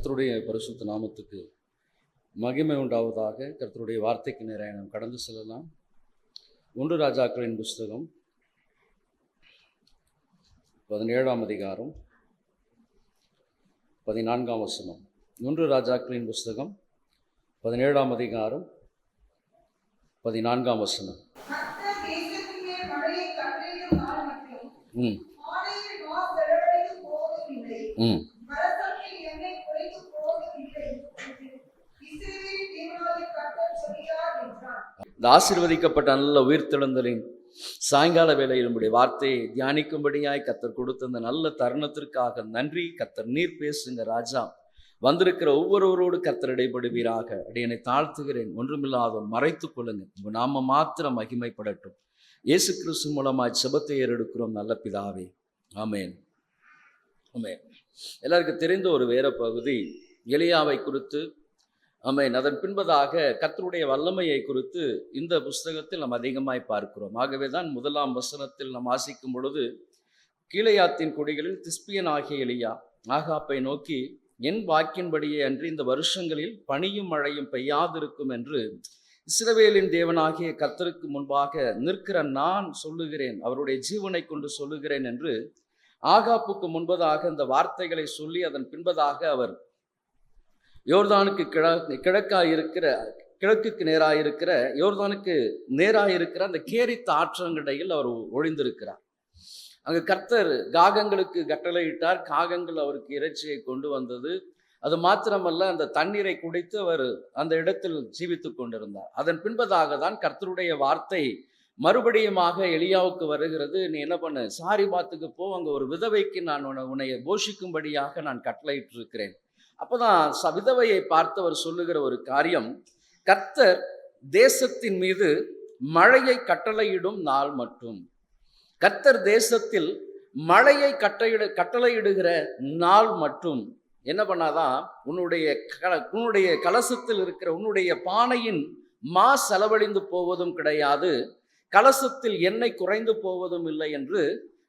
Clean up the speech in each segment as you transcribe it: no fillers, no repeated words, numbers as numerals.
கர்த்தருடைய பரிசுத்த நாமத்துக்கு மகிமை உண்டாவதாக. கர்த்தருடைய வார்த்தைக்கு நேராக நாம் கடந்து செல்லலாம். 1 ராஜாக்களின் புஸ்தகம் 17ஆம் அதிகாரம் 14ஆம் வசனம். 1 ராஜாக்களின் புஸ்தகம் 17ஆம் அதிகாரம் 14ஆம் வசனம். இந்த ஆசீர்வதிக்கப்பட்ட நல்ல உயிர்த்தெழுந்தலின் சாயங்கால வேளையில் நம்முடைய வார்த்தையை தியானிக்கும்படியாய் கர்த்தர் கொடுத்த அந்த நல்ல தருணத்திற்காக நன்றி. கர்த்தர் நீர் பேசுங்க ராஜா. வந்திருக்கிற ஒவ்வொருவரோடு கர்த்தர் இடைபடுவீராக. அடியனை தாழ்த்துகிறேன். ஒன்றுமில்லாதவன் மறைத்துக் கொள்ளுங்க. உங்க நாம மாத்திரம் மகிமைப்படட்டும். இயேசு கிறிஸ்து மூலமாய் செபத்தை ஏறெடுக்கிறோம் நல்ல பிதாவே, ஆமேன். ஆமேன். எல்லாருக்கும் தெரிந்த ஒரு வேற பகுதி எலியாவை குறித்து. ஆமேன். அதன் பின்பதாக கர்த்தருடைய வல்லமையை குறித்து இந்த புஸ்தகத்தில் நாம் அதிகமாய் பார்க்கிறோம். ஆகவே தான் 1ஆம் வசனத்தில் நாம் வாசிக்கும் பொழுது, கீலேயாத்தின் குடிகளில் திஸ்பியன் ஆகிய எலியா ஆகாப்பை நோக்கி, என் வாக்கின்படியே அன்றி இந்த வருஷங்களில் பனியும் மழையும் பெய்யாதிருக்கும் என்று இஸ்ரவேலின் தேவனாகிய கர்த்தருக்கு முன்பாக நிற்கிற நான் சொல்லுகிறேன், அவருடைய ஜீவனை கொண்டு சொல்லுகிறேன் என்று ஆகாப்புக்கு முன்பதாக இந்த வார்த்தைகளை சொல்லி அதன் பின்பதாக அவர் யோர்தானுக்கு கிழக்குக்கு நேராயிருக்கிற யோர்தானுக்கு நேராயிருக்கிற அந்த கேரித்த ஆற்றங்கடையில் அவர் ஒழிந்திருக்கிறார். அங்கு கர்த்தர் காகங்களுக்கு கட்டளையிட்டார். காகங்கள் அவருக்கு இறைச்சியை கொண்டு வந்தது. அது மாத்திரமல்ல, அந்த தண்ணீரை குடித்து அவர் அந்த இடத்தில் ஜீவித்து கொண்டிருந்தார். அதன் பின்பதாக தான் கர்த்தருடைய வார்த்தை மறுபடியுமாக எலியாவுக்கு வருகிறது. நீ என்ன பண்ணு, சாரிபாத்துக்கு போ, அங்கே ஒரு விதவைக்கு நான் உன்னை போஷிக்கும்படியாக நான் கட்டளையிட்டு இருக்கிறேன். அப்போதான் விதவையை பார்த்தவர் சொல்லுகிற ஒரு காரியம், கர்த்தர் தேசத்தின் மீது மழையை கட்டளையிடும் நாள் மட்டும். கர்த்தர் தேசத்தில் மழையை கட்டளையிடுகிற நாள் மட்டும் என்ன பண்ணாதான், உன்னுடைய கலசத்தில் இருக்கிற உன்னுடைய பானையின் மா செலவழிந்து போவதும் கிடையாது, கலசத்தில் எண்ணெய் குறைந்து போவதும் இல்லை என்று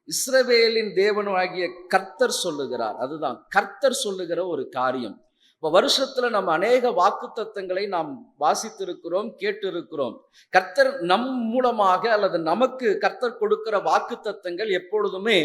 இஸ்ரவேலின் தேவனாகிய கர்த்தர் சொல்லுகிறார். அதுதான் கர்த்தர் சொல்லுகிற ஒரு காரியம். இப்போ வருஷத்துல நம்ம அநேக வாக்குத்தத்தங்களை நாம் வாசித்திருக்கிறோம், கேட்டிருக்கிறோம். கர்த்தர் நம் மூலமாக அல்லது நமக்கு கர்த்தர் கொடுக்கிற வாக்குத்தத்தங்கள் எப்பொழுதுமே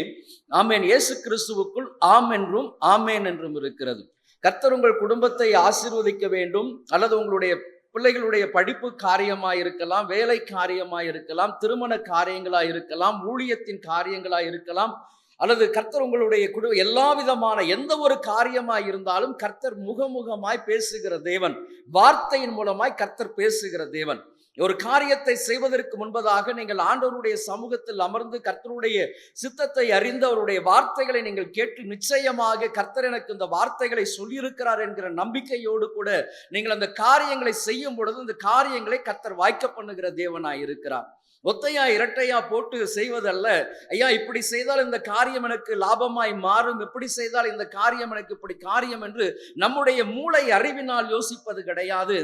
ஆமேன், இயேசு கிறிஸ்துவுக்குள் ஆம் என்றும் ஆமேன் என்றும் இருக்கிறது. கர்த்தர் உங்கள் குடும்பத்தை ஆசீர்வதிக்க வேண்டும், அல்லது உங்களுடைய பிள்ளைகளுடைய படிப்பு காரியமாய் இருக்கலாம், வேலை காரியமாய் இருக்கலாம், திருமண காரியங்களாய் இருக்கலாம், ஊழியத்தின் காரியங்களாய் இருக்கலாம், அல்லது கர்த்தர் உங்களுடைய எல்லா விதமான எந்த ஒரு காரியமாய் இருந்தாலும் கர்த்தர் முகமுகமாய் பேசுகிற தேவன். வார்த்தையின் மூலமாய் கர்த்தர் பேசுகிற தேவன். ஒரு காரியத்தை செய்வதற்கு முன்பதாக நீங்கள் ஆண்டவருடைய சமூகத்தில் அமர்ந்து கர்த்தருடைய சித்தத்தை அறிந்து அவருடைய வார்த்தைகளை நீங்கள் கேட்டு, நிச்சயமாக கர்த்தர் எனக்கு இந்த வார்த்தைகளை சொல்லியிருக்கிறார் என்கிற நம்பிக்கையோடு கூட நீங்கள் அந்த காரியங்களை செய்யும் பொழுது இந்த காரியங்களை கர்த்தர் வாய்க்க பண்ணுகிற தேவனாய் இருக்கிறார். ஒத்தையா இரட்டையா போட்டு செய்வதல்ல. ஐயா இப்படி செய்தால் இந்த காரியம் எனக்கு லாபமாய் மாறும், இப்படி செய்தால் இந்த காரியம் எனக்கு இப்படி காரியம் என்று நம்முடைய மூளை அறிவினால் யோசிப்பது கிடையாது.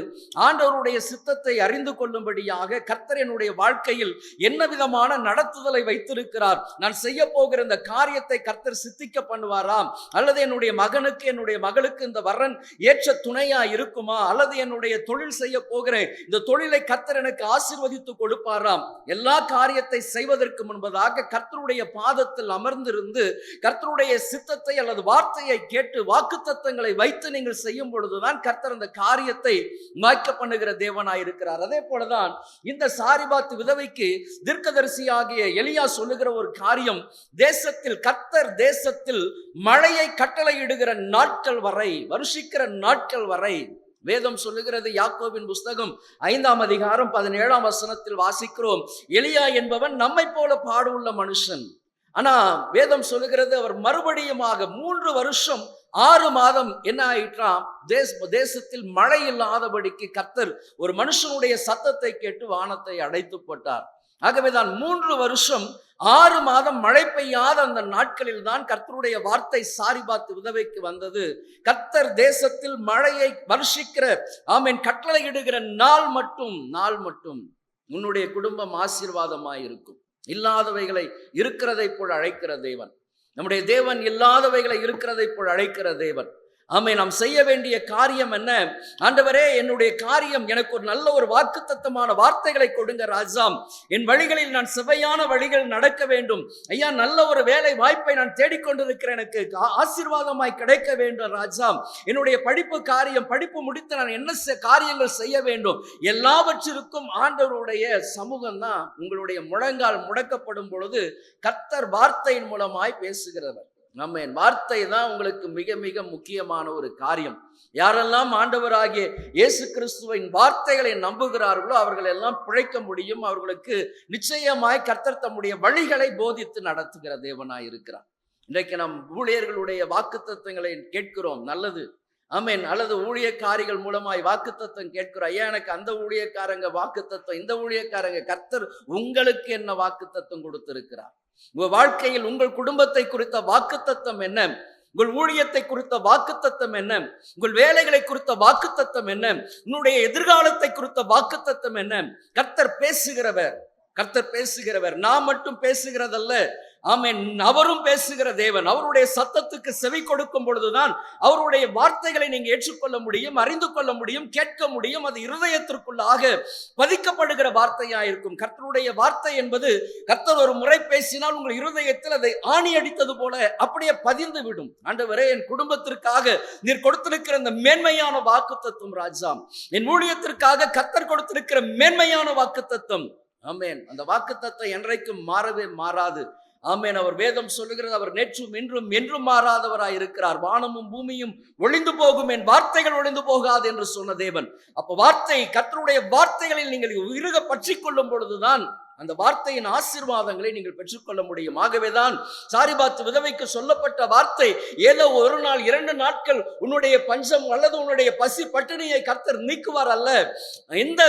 ஆண்டவருடைய சித்தத்தை அறிந்து கொள்ளும்படியாக கர்த்தர் என்னுடைய வாழ்க்கையில் என்ன விதமான நடத்துதலை வைத்திருக்கிறார், நான் செய்ய போகிற இந்த காரியத்தை கர்த்தர் சித்திக்க பண்ணுவாராம், அல்லது என்னுடைய மகனுக்கு என்னுடைய மகளுக்கு இந்த வரன் ஏற்ற துணையா இருக்குமா, அல்லது என்னுடைய தொழில் செய்ய போகிறேன் இந்த தொழிலை கர்த்தர் எனக்கு ஆசீர்வதித்து கொடுப்பாராம். எல்லா காரியத்தை செய்வதற்கு முன்பதாக கர்த்தருடைய பாதத்தில் அமர்ந்திருந்து கர்த்தருடைய சித்தத்தை அல்லது வார்த்தையை கேட்டு வாக்குத்தத்தங்களை வைத்து நீங்கள் செய்யும் பொழுதுதான் கர்த்தர் அந்த காரியத்தை வாய்க்க பண்ணுகிற தேவனாய் இருக்கிறார். அதே போலதான் இந்த சாரிபாத் விதவைக்கு தீர்க்கதரிசியாகிய எலியா சொல்லுகிற ஒரு காரியம், தேசத்தில் கர்த்தர் தேசத்தில் மழையை கட்டளையிடுகிற நாட்கள் வரை, வருஷிக்கிற நாட்கள் வரை வேதம் சொல்லுகிறது. யாக்கோபின் புஸ்தகம் 5ஆம் அதிகாரம் 17ஆம் வசனத்தில் வாசிக்கிறோம், எலியா என்பவன் நம்மை போல பாடுள்ள மனுஷன். ஆனா வேதம் சொல்லுகிறது, அவர் மறுபடியுமாக 3 வருஷம் 6 மாதம் என்ன ஆயிற்றாம், தேசத்தில் மழை இல்லாதபடிக்கு கர்த்தர் ஒரு மனுஷனுடைய சத்தத்தை கேட்டு வானத்தை அடைத்து போட்டார். ஆகவேதான் 3 வருஷம் 6 மாதம் மழை பெய்யாத அந்த நாட்களில் தான் கர்த்தருடைய வார்த்தை சாரிபாத் விதவைக்கு வந்தது. கர்த்தர் தேசத்தில் மழையை வருஷிக்கிற ஆமென் கட்டளையிடுகிற நாள் மட்டும் உன்னுடைய குடும்பம் ஆசீர்வாதமாய் இருக்கும். இல்லாதவைகளை இருக்கிறதை போல் அழைக்கிற தேவன் நம்முடைய தேவன். இல்லாதவைகளை இருக்கிறதை போல் அழைக்கிற தேவன். நாம் செய்ய வேண்டிய காரியம் என்ன? ஆண்டவரே, என்னுடைய காரியம், எனக்கு ஒரு நல்ல ஒரு வாக்குத்தத்தமான வார்த்தைகளை கொடுங்க ராஜா. என் வழிகளில் நான் செவ்வையான வழிகள் நடக்க வேண்டும் ஐயா. நல்ல ஒரு வேலை வாய்ப்பை நான் தேடிக்கொண்டிருக்கிறேன், எனக்கு ஆசீர்வாதமாய் கிடைக்க வேண்டும் ராஜா. என்னுடைய படிப்பு முடித்து நான் என்ன காரியங்கள் செய்ய வேண்டும்? எல்லாவற்றிற்கும் ஆண்டவருடைய சமூகம் தான் உங்களுடைய முழங்கால் முடக்கப்படும் பொழுது கர்த்தர் வார்த்தையின் மூலமாய் பேசுகிறவர். ஆமென். வார்த்தை தான் உங்களுக்கு மிக மிக முக்கியமான ஒரு காரியம். யாரெல்லாம் ஆண்டவராகிய இயேசு கிறிஸ்துவின் வார்த்தைகளை நம்புகிறார்களோ அவர்கள் எல்லாம் பிழைக்க முடியும். அவர்களுக்கு நிச்சயமாய் கர்த்தர் தம்முடைய வழிகளை போதித்து நடத்துகிற தேவனாய் இருக்கிறார். இன்றைக்கு நம் ஊழியர்களுடைய வாக்குத்தத்தங்களை கேட்கிறோம், நல்லது, ஆமென். அல்லது ஊழியக்காரிகள் மூலமாய் வாக்குத்தத்தம் கேட்கிறோம், ஐயா எனக்கு அந்த ஊழியக்காரங்க வாக்குத்தத்தம், இந்த ஊழியக்காரங்க. கர்த்தர் உங்களுக்கு என்ன வாக்குத்தத்தம் கொடுத்திருக்கிறார்? உங்கள் வாழ்க்கையில் உங்கள் குடும்பத்தை குறித்த வாக்குத்தத்தம் என்ன? உங்கள் ஊழியத்தை குறித்த வாக்குத்தத்தம் என்ன? உங்கள் வேலைகளை குறித்த வாக்குத்தத்தம் என்ன? உன்னுடைய எதிர்காலத்தை குறித்த வாக்குத்தத்தம் என்ன? கர்த்தர் பேசுகிறவர். நான் மட்டும் பேசுகிறதல்ல, ஆமென், அவரும் பேசுகிற தேவன். அவருடைய சத்தத்துக்கு செவி கொடுக்கும் பொழுதுதான் அவருடைய வார்த்தைகளை நீங்க ஏற்றுக்கொள்ள முடியும், அறிந்து கொள்ள முடியும், கேட்க முடியும். அது இருதயத்திற்குள்ளாக பதிக்கப்படுகிற வார்த்தையா இருக்கும். கர்த்தருடைய வார்த்தை என்பது, கர்த்தர் ஒரு முறை பேசினால் உங்கள் இருதயத்தில் அதை ஆணி அடித்தது போல அப்படியே பதிந்து விடும். ஆண்டவரே, என் குடும்பத்திற்காக நீர் கொடுத்திருக்கிற இந்த மேன்மையான வாக்குத்தத்தம் ராஜா, என் ஊழியத்திற்காக கர்த்தர் கொடுத்திருக்கிற மேன்மையான வாக்குத்தத்தம், ஆமென், அந்த வாக்குத்தத்தம் என்றைக்கும் மாறவே மாறாது. ஆமென். அவர் வேதம் சொல்லுகிறது, அவர் நேற்றும் இன்றும் என்றும் மாறாதவராய் இருக்கிறார். வானமும் பூமியும் ஒளிந்து போகும், என் வார்த்தைகள் ஒளிந்து போகாது என்று சொன்ன தேவன். அப்ப வார்த்தை, கர்த்தருடைய வார்த்தைகளில் நீங்கள் இறுக பற்றி கொள்ளும் பொழுதுதான் அந்த வார்த்தையின் ஆசீர்வாதங்களை நீங்கள் பெற்றுக்கொள்ள முடியும். ஆகவேதான் சாரிபாத் விதவைக்கு சொல்லப்பட்ட வார்த்தை, ஏதோ ஒரு நாள் 2 நாட்கள் உன்னுடைய பஞ்சம் அல்லது உன்னுடைய பசி பட்டினியை கர்த்தர் நீக்குவார் அல்ல, இந்த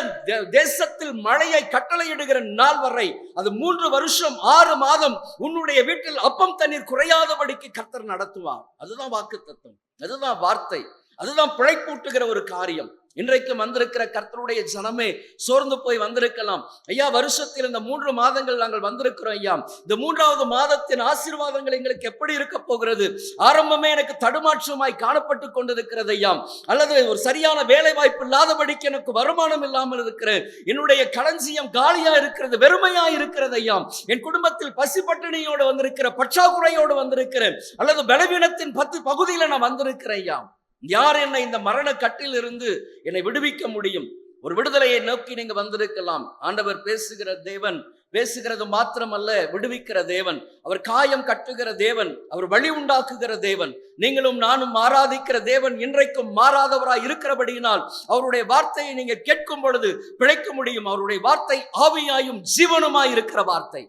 தேசத்தில் மழையை கட்டளையிடுகிற நாள் வரை, அது 3 வருஷம் 6 மாதம் உன்னுடைய வீட்டில் அப்பம் தண்ணீர் குறையாதபடிக்கு கர்த்தர் நடத்துவார். அதுதான் வாக்குத்தத்தம், அதுதான் வார்த்தை, அதுதான் பிழைப்பூட்டுகிற ஒரு காரியம். இன்றைக்கு வந்திருக்கிற கர்த்தருடைய ஜனமே சோர்ந்து போய் வந்திருக்கலாம். ஐயா, வருஷத்தில் இந்த 3 மாதங்கள் நாங்கள் வந்திருக்கிறோம் ஐயா, இந்த 3வது மாதத்தின் ஆசீர்வாதங்கள் எங்களுக்கு எப்படி இருக்க போகிறது? ஆரம்பமே எனக்கு தடுமாற்றமாய் காணப்பட்டு கொண்டிருக்கிறது ஐயா, அல்லது ஒரு சரியான வேலை வாய்ப்பு இல்லாதபடிக்கு எனக்கு வருமானம் இல்லாமல் இருக்கிறேன், என்னுடைய களஞ்சியம் காலியா இருக்கிறது, வெறுமையா இருக்கிறது ஐயா, என் குடும்பத்தில் பசி பட்டினியோடு வந்திருக்கிற, பற்றாக்குறையோடு வந்திருக்கிறேன், அல்லது பலவீனத்தின் 10 பகுதியில் நான் வந்திருக்கிறேன் ஐயா. யார் என்னை இந்த மரண கட்டில் இருந்து என்னை விடுவிக்க முடியும்? ஒரு விடுதலையை நோக்கி நீங்க வந்திருக்கலாம். ஆண்டவர் பேசுகிற தேவன், பேசுகிறது மாத்திரமல்ல, விடுவிக்கிற தேவன். அவர் காயம் கட்டுகிற தேவன், அவர் வழி உண்டாக்குகிற தேவன். நீங்களும் நானும் ஆராதிக்கிற தேவன் இன்றைக்கும் மாறாதவராய் இருக்கிறபடியினால் அவருடைய வார்த்தையை நீங்க கேட்கும் பொழுது பிழைக்க முடியும். அவருடைய வார்த்தை ஆவியாயும் ஜீவனுமாய் இருக்கிற வார்த்தை.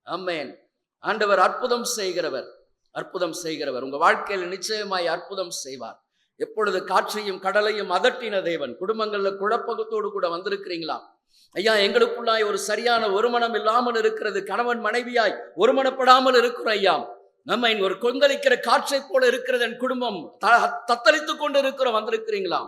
ஆமென். ஆண்டவர் அற்புதம் செய்கிறவர். உங்க வாழ்க்கையில் நிச்சயமாய் அற்புதம் செய்வார். எப்பொழுது காற்றையும் கடலையும் அதட்டின தேவன். குடும்பங்கள்ல குழப்பத்தோடு கூட வந்திருக்கிறீங்களா? ஐயா, எங்களுக்குள்ளாய் ஒரு சரியான ஒருமனம் இல்லாமல் இருக்கிறது, கணவன் மனைவியாய் ஒருமனப்படாமல் இருக்கிறோம் ஐயா, நம்ம ஒரு கொந்தளிக்கிற காற்றை போல இருக்கிறது, என் குடும்பம் தத்தளித்துக் கொண்டு இருக்கிறோம், வந்திருக்கிறீங்களா?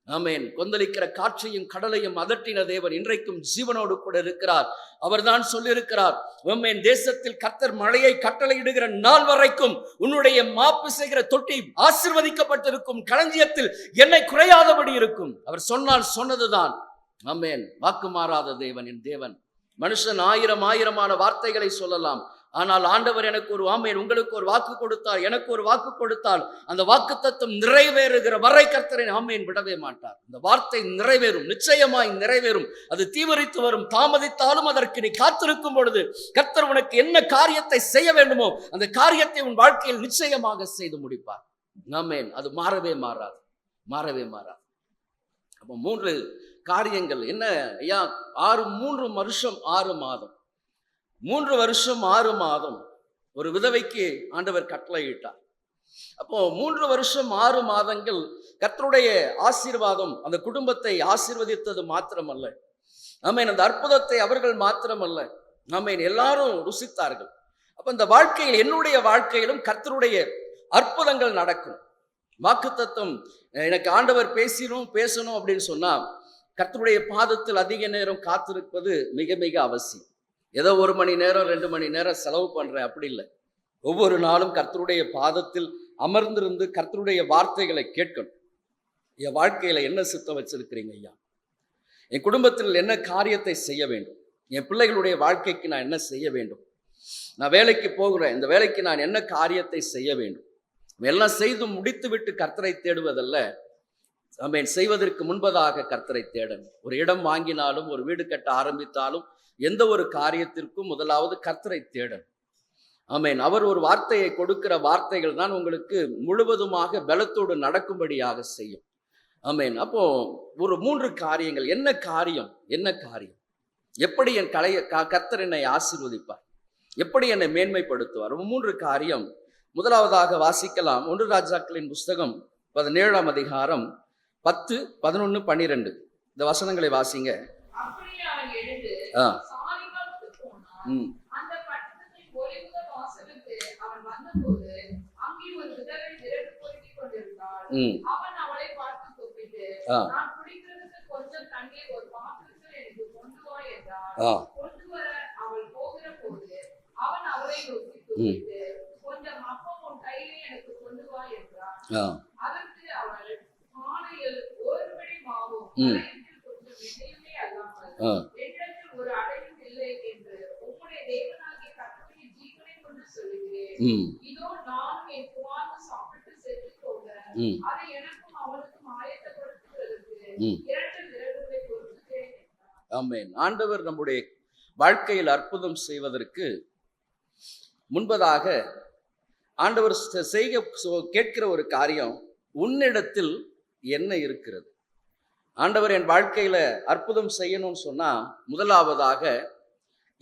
ஆமென். கொந்தளிக்கிற காற்றையும் கடலையும் அதட்டின தேவன் இன்றைக்கும் ஜீவனோடு கூட இருக்கிறார். அவர்தான் சொல்லியிருக்கிறார், ஆமென், தேசத்தில் கர்த்தர் மழையை கட்டளையிடுகிற நாள் வரைக்கும் உன்னுடைய மாப்பு செய்கிற தொட்டி ஆசீர்வதிக்கப்பட்டிருக்கும், களஞ்சியத்தில் எண்ணெய் குறையாதபடி இருக்கும். அவர் சொன்னால் சொன்னதுதான். ஆமென். வாக்கு மாறாத தேவன் என் தேவன். மனுஷன் ஆயிரமான வார்த்தைகளை சொல்லலாம், ஆனால் ஆண்டவர் எனக்கு ஒரு, ஆமென், உங்களுக்கு ஒரு வாக்கு கொடுத்தார், எனக்கு ஒரு வாக்கு கொடுத்தால் அந்த வாக்கு தத்துவம் நிறைவேறுகிற வரை கர்த்தரை, ஆமென், விடவே மாட்டார். இந்த வார்த்தை நிறைவேறும், நிச்சயமாய் நிறைவேறும். அது தீவிரித்து வரும். தாமதித்தாலும் அதற்கு நீ காத்திருக்கும் பொழுது கர்த்தர் உனக்கு என்ன காரியத்தை செய்ய வேண்டுமோ அந்த காரியத்தை உன் வாழ்க்கையில் நிச்சயமாக செய்து முடிப்பார். ஆமென். அது மாறவே மாறாது. அப்போ 3 காரியங்கள் என்ன ஐயா? 3 வருஷம் 6 மாதம், 3 வருஷம் 6 மாதம் ஒரு விதவைக்கு ஆண்டவர் கட்டளையிட்டார். அப்போ 3 வருஷம் 6 மாதங்கள் கர்த்தருடைய ஆசீர்வாதம் அந்த குடும்பத்தை ஆசீர்வதித்தது மாத்திரமல்ல, ஆமென், அந்த அற்புதத்தை அவர்கள் மாத்திரமல்ல, ஆமென், எல்லாரும் ருசித்தார்கள். அப்ப இந்த வாழ்க்கையில், என்னுடைய வாழ்க்கையிலும் கர்த்தருடைய அற்புதங்கள் நடக்கும். வாக்குத்தத்தம் எனக்கு ஆண்டவர் பேசணும் அப்படின்னு சொன்னா கர்த்தருடைய பாதத்தில் அதிக நேரம் காத்திருப்பது மிக மிக அவசியம். ஏதோ 1 மணி நேரம் 2 மணி நேரம் செலவு பண்றேன் அப்படி இல்லை. ஒவ்வொரு நாளும் கர்த்தருடைய பாதத்தில் அமர்ந்திருந்து கர்த்தருடைய வார்த்தைகளை கேட்கணும். என் வாழ்க்கையில என்ன சித்தம் வச்சிருக்கிறீங்க ஐயா? என் குடும்பத்தில் என்ன காரியத்தை செய்ய வேண்டும்? என் பிள்ளைகளுடைய வாழ்க்கைக்கு நான் என்ன செய்ய வேண்டும்? நான் வேலைக்கு போகிறேன், இந்த வேலைக்கு நான் என்ன காரியத்தை செய்ய வேண்டும்? எல்லாம் செய்து முடித்து விட்டு கர்த்தரை தேடுவதல்ல, ஆமென், செய்வதற்கு முன்பதாக கர்த்தரை தேடணும். ஒரு இடம் வாங்கினாலும், ஒரு வீடு கட்ட ஆரம்பித்தாலும், எந்த ஒரு காரியத்திற்கும் முதலாவது கர்த்தரை தேடணும். ஆமென். அவர் ஒரு வார்த்தையை கொடுக்கிற வார்த்தைகள் தான் உங்களுக்கு முழுவதுமாக பலத்தோடு நடக்கும்படியாக செய்யும். ஆமென். அப்போ ஒரு 3 காரியங்கள். என்ன காரியம்? என்ன காரியம்? எப்படி என் கர்த்தர் என்னை ஆசீர்வதிப்பார்? எப்படி என்னை மேன்மைப்படுத்துவார்? 3 காரியம். முதலாவதாக வாசிக்கலாம். 1 ராஜாக்களின் புஸ்தகம் 17ஆம் அதிகாரம் 10, 11, 12 இந்த வசனங்களை வாசிங்க. அப்படியே அவன் எழுந்து சாரிபாத்துக்கு போனான். அந்த பட்டணத்தின் ஒலிமுக வாசலுக்கு அவன் வந்தபோது அங்கே ஒரு விதவை விறகு பொறுக்கிக் கொண்டிருந்தாள். அவன் அவளை பார்த்து கூப்பிட்டு, நான் குடிக்கிறதுக்கு கொஞ்சம் தண்ணீர் ஒரு பாத்திரத்தில் எனக்கு கொண்டு வா என்றார். கொண்டு வர அவள் போகிற போது அவன் அவளை நோக்கி கூப்பிட்டு, கொஞ்சம் அப்பம் உன் கையிலே எனக்கு கொண்டு வா என்றார். அதற்கு அவள், பானையில் ஒரு பிடி மாவும் கலயத்தில் கொஞ்சம் எண்ணெயுமே அல்லாமல் என்னிடத்தில் ஒரு அடையும் இல்லை என்று உம்முடைய தேவனாகிய கர்த்தருடைய ஜீவனை கொண்டு சொல்லுகிறேன். இதோ நானும் என் குமாரனும் சாப்பிட்டு செத்துப் போக அதை எனக்கும் அவனுக்கும் ஆயத்தப்படுத்துவதற்கு 2 விறகுகளை பொறுத்துகிறேன் என்றார். ஆமென். ஆண்டவர் நம்முடைய வாழ்க்கையில் அற்புதம் செய்வதற்கு முன்பதாக ஆண்டவர் கேட்கிற ஒரு காரியம், உன்னிடத்தில் என்ன இருக்கிறது? ஆண்டவர் என் வாழ்க்கையில அற்புதம் செய்யணும்னு சொன்னா முதலாவதாக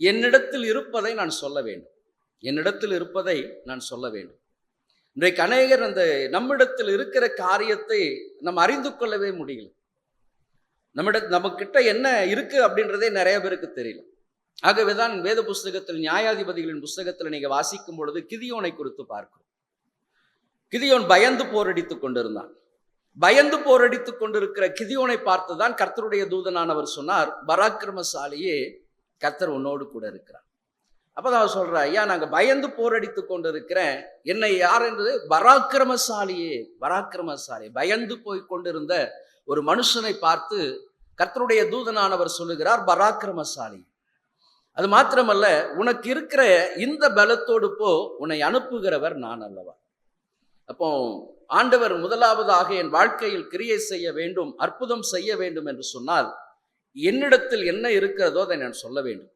என்னிடத்தில் இருப்பதை நான் சொல்ல வேண்டும். என்னிடத்தில் இருப்பதை நான் சொல்ல வேண்டும். இன்றைக்கு அநேகர் அந்த நம்மிடத்தில் இருக்கிற காரியத்தை நம்ம அறிந்து கொள்ளவே முடியல. நம்மக்கிட்ட என்ன இருக்கு அப்படின்றதே நிறைய பேருக்கு தெரியல. ஆகவேதான் வேத புஸ்தகத்தில், நியாயாதிபதிகளின் புஸ்தகத்தில் நீங்க வாசிக்கும் பொழுது கிதியோனை குறித்து பார்க்கிறோம். கிதியோன் பயந்து போரடித்துக் கொண்டிருந்தான். பயந்து போரடித்துக் கொண்டிருக்கிற கிதியோனை பார்த்துதான் கர்த்தருடைய தூதனானவர் சொன்னார், பராக்கிரமசாலியே, கர்த்தர் உன்னோடு கூட இருக்கிறார். அப்பதான் அவர் சொல்றா, ஐயா நாங்க பயந்து போரடித்துக் கொண்டிருக்கிறேன், என்னை யார் என்று? பராக்கிரமசாலியே, பராக்கிரமசாலி. பயந்து போய் கொண்டிருந்த ஒரு மனுஷனை பார்த்து கர்த்தருடைய தூதனானவர் சொல்லுகிறார், பராக்கிரமசாலி. அது மாத்திரமல்ல, உனக்கு இருக்கிற இந்த பலத்தோடு போ, உன்னை அனுப்புகிறவர் நான் அல்லவா. அப்போ ஆண்டவர் முதலாவதாக என் வாழ்க்கையில் கிரியை செய்ய வேண்டும், அற்புதம் செய்ய வேண்டும் என்று சொன்னால், என்னிடத்தில் என்ன இருக்கிறதோ அதை நான் சொல்ல வேண்டும்.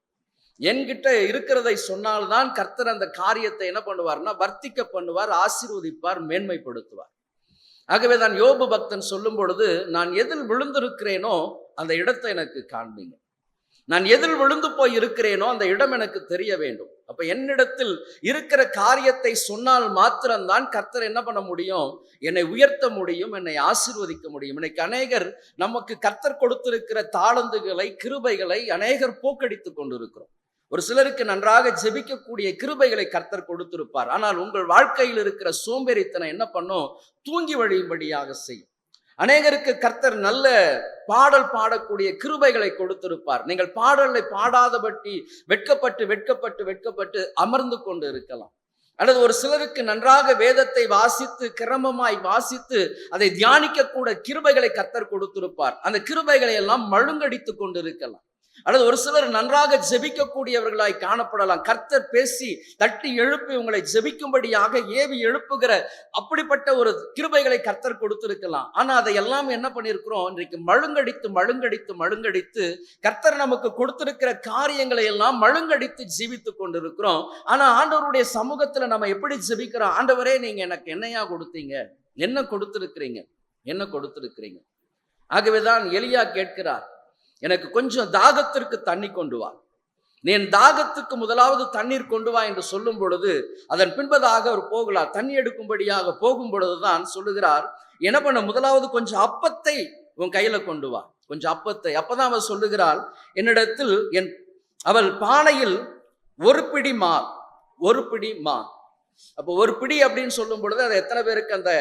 என்கிட்ட இருக்கிறதை சொன்னால்தான் கர்த்தர் அந்த காரியத்தை என்ன பண்ணுவார்னா வர்த்திக்க பண்ணுவார், ஆசீர்வதிப்பார், மேன்மைப்படுத்துவார். ஆகவே தான் யோபு பக்தன் சொல்லும் பொழுது, நான் எதில் விழுந்திருக்கிறேனோ அந்த இடத்தை எனக்கு காண்பீங்க. நான் எதில் விழுந்து போய் இருக்கிறேனோ அந்த இடம் எனக்கு தெரிய வேண்டும். அப்ப என்னிடத்தில் இருக்கிற காரியத்தை சொன்னால் மாத்திரம்தான் கர்த்தர் என்ன பண்ண முடியும்? என்னை உயர்த்த முடியும், என்னை ஆசீர்வதிக்க முடியும். இன்னைக்கு அநேகர் நமக்கு கர்த்தர் கொடுத்திருக்கிற தாளந்துகளை, கிருபைகளை அநேகர் போக்கடித்துக் கொண்டிருக்கிறோம். ஒரு சிலருக்கு நன்றாக ஜெபிக்கக்கூடிய கிருபைகளை கர்த்தர் கொடுத்திருப்பார். ஆனால் உங்கள் வாழ்க்கையில் இருக்கிற சோம்பேறித்தனம் என்ன பண்ணும்? தூங்கி வழியும்படியாக செய்யும். அநேகருக்கு கர்த்தர் நல்ல பாடல் பாடக்கூடிய கிருபைகளை கொடுத்திருப்பார். நீங்கள் பாடலை பாடாதபடி வெட்கப்பட்டு அமர்ந்து கொண்டு இருக்கலாம். அல்லது ஒரு சிலருக்கு நன்றாக வேதத்தை வாசித்து, கிரமமாய் வாசித்து அதை தியானிக்க கூட கிருபைகளை கர்த்தர் கொடுத்திருப்பார். அந்த கிருபைகளை எல்லாம் மழுங்கடித்து கொண்டு இருக்கலாம். அல்லது ஒரு சிலர் நன்றாக ஜெபிக்கக்கூடியவர்களாய் காணப்படலாம். கர்த்தர் பேசி தட்டி எழுப்பி உங்களை ஜெபிக்கும்படியாக ஏவி எழுப்புகிற அப்படிப்பட்ட ஒரு கிருபைகளை கர்த்தர் கொடுத்திருக்கலாம். ஆனா அதை எல்லாம் என்ன பண்ணியிருக்கிறோம்? இன்றைக்கு மழுங்கடித்து கர்த்தர் நமக்கு கொடுத்திருக்கிற காரியங்களை எல்லாம் மழுங்கடித்து ஜீவித்து கொண்டிருக்கிறோம். ஆனா ஆண்டவருடைய சமூகத்துல நம்ம எப்படி ஜெபிக்கிறோம்? ஆண்டவரே, நீங்க எனக்கு என்னையா கொடுத்தீங்க? என்ன கொடுத்திருக்கிறீங்க? ஆகவேதான் எலியா கேட்கிறார், எனக்கு கொஞ்சம் தாகத்திற்கு தண்ணி கொண்டு வா. நீ தாகத்துக்கு முதலாவது தண்ணீர் கொண்டு வா என்று சொல்லும் பொழுது, அதன் பின்பதாக அவர் போகலாம். தண்ணி எடுக்கும்படியாக போகும் பொழுதுதான் சொல்லுகிறார், என்ன பண்ண? முதலாவது கொஞ்சம் அப்பத்தை உன் கையில கொண்டு வா, கொஞ்சம் அப்பத்தை. அப்பதான் அவர் சொல்லுகிறாள், என்னிடத்தில் அவள் பானையில் ஒரு பிடி மா. அப்போ ஒரு பிடி அப்படின்னு சொல்லும் பொழுது அது எத்தனை பேருக்கு அந்த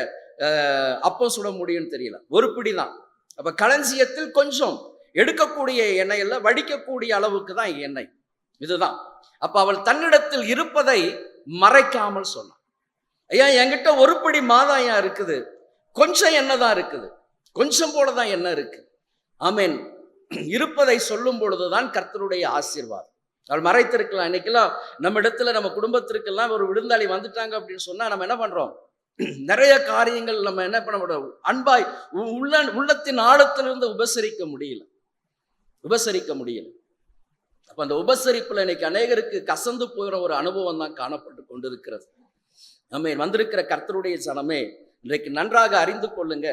அப்பம் சுட முடியும்னு தெரியல. ஒரு பிடி தான். அப்ப களஞ்சியத்தில் கொஞ்சம் எடுக்கக்கூடிய எண்ணெய் இல்ல, வடிக்கக்கூடிய அளவுக்கு தான் எண்ணெய். இதுதான். அப்ப அவள் தன்னிடத்தில் இருப்பதை மறைக்காமல் சொன்னாள். ஐயா என்கிட்ட ஒரு படி மாதாயா இருக்குது, கொஞ்சம் எண்ணெய் தான் இருக்குது, கொஞ்சம் போலதான் எண்ணெய் இருக்கு. ஆமென். இருப்பதை சொல்லும் பொழுதுதான் கர்த்தருடைய ஆசீர்வாதம். அவள் மறைத்திருக்கலாம். இன்னைக்கெல்லாம் நம்ம இடத்துல நம்ம குடும்பத்திற்கெல்லாம் ஒரு விருந்தாளி வந்துட்டாங்க அப்படின்னு சொன்னா நம்ம என்ன பண்றோம்? நிறைய காரியங்கள் நம்ம என்ன பண்ண முடியும்? அன்பாய் உள்ளத்தின் ஆழத்திலிருந்து உபசரிக்க முடியல. அப்ப அந்த உபசரிப்புல இன்னைக்கு அநேகருக்கு கசந்து போகிற ஒரு அனுபவம் தான் காணப்பட்டு கொண்டிருக்கிறது. நம்ம வந்திருக்கிற கர்த்தருடைய ஜனமே, இன்றைக்கு நன்றாக அறிந்து கொள்ளுங்க.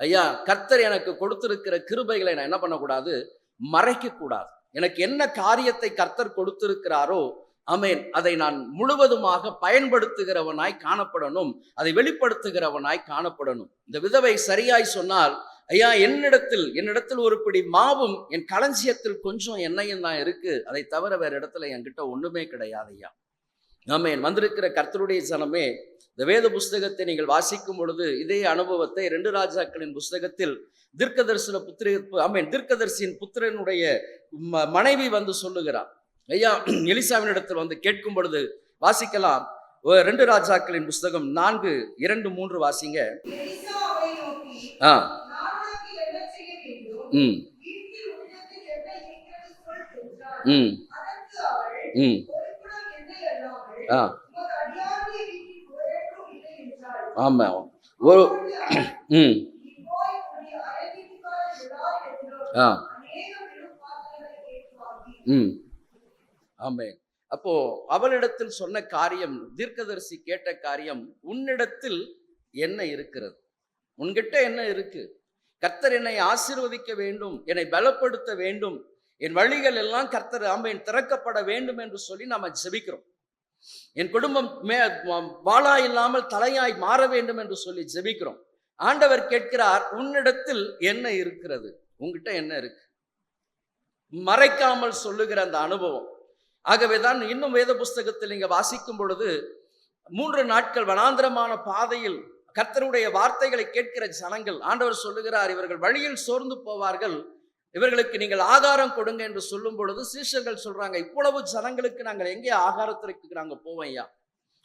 ஐயா, கர்த்தர் எனக்கு கொடுத்திருக்கிற கிருபைகளை நான் என்ன பண்ணக்கூடாது? மறைக்க கூடாது. எனக்கு என்ன காரியத்தை கர்த்தர் கொடுத்திருக்கிறாரோ ஆமென், அதை நான் முழுவதுமாக பயன்படுத்துகிறவனாய் காணப்படணும், அதை வெளிப்படுத்துகிறவனாய் காணப்படணும். இந்த விதவை சரியாய் சொன்னால், ஐயா என்னிடத்தில் ஒரு பிடி மாவும் என் களஞ்சியத்தில் கொஞ்சம் எண்ணெயும் தான் இருக்கு, அதை தவிர வேற இடத்துல என்கிட்ட ஒண்ணுமே கிடையாது ஐயா. ஆமென். வந்திருக்கிற கர்த்தருடைய ஜனமே, இந்த வேத புஸ்தகத்தை நீங்கள் வாசிக்கும் பொழுது இதே அனுபவத்தை 2 ராஜாக்களின் புஸ்தகத்தில் தீர்க்கதரிசியின் புத்திரனுடைய மனைவி வந்து சொல்லுகிறார். ஐயா, எலிசாவின் இடத்தில் வந்து கேட்கும் பொழுது வாசிக்கலாம். 2 ராஜாக்களின் புஸ்தகம் 4:2-3 வாசிங்க. ஆமா. ஒரு ஆமே. அப்போ அவளிடத்தில் சொன்ன காரியம், தீர்க்கதரிசி கேட்ட காரியம், உன்னிடத்தில் என்ன இருக்கிறது? உன்கிட்ட என்ன இருக்கு? கர்த்தர் என்னை ஆசீர்வதிக்க வேண்டும், என்னை பலப்படுத்த வேண்டும், என் வழிகள் எல்லாம் கர்த்தர் ஆமென் திறக்கப்பட வேண்டும் என்று சொல்லி நாம ஜெபிக்கிறோம். என் குடும்பம் வாளா இல்லாமல் தலையாய் மாற வேண்டும் என்று சொல்லி ஜெபிக்கிறோம். ஆண்டவர் கேட்கிறார், உன்னிடத்தில் என்ன இருக்கிறது? உன்கிட்ட என்ன இருக்கு? மறைக்காமல் சொல்லுகிற அந்த அனுபவம். ஆகவேதான் இன்னும் வேத புஸ்தகத்தில் நீங்க வாசிக்கும் பொழுது 3 நாட்கள் வனாந்திரமான பாதையில் கர்த்தருடைய வார்த்தைகளை கேட்கிற ஜனங்கள், ஆண்டவர் சொல்லுகிறார், இவர்கள் வழியில் சோர்ந்து போவார்கள், இவர்களுக்கு நீங்கள் ஆகாரம் கொடுங்க என்று சொல்லும் பொழுது சீஷர்கள் சொல்றாங்க, இவ்வளவு ஜனங்களுக்கு நாங்கள் எங்கே ஆகாரத்திற்கு நாங்க போவோம் ஐயா?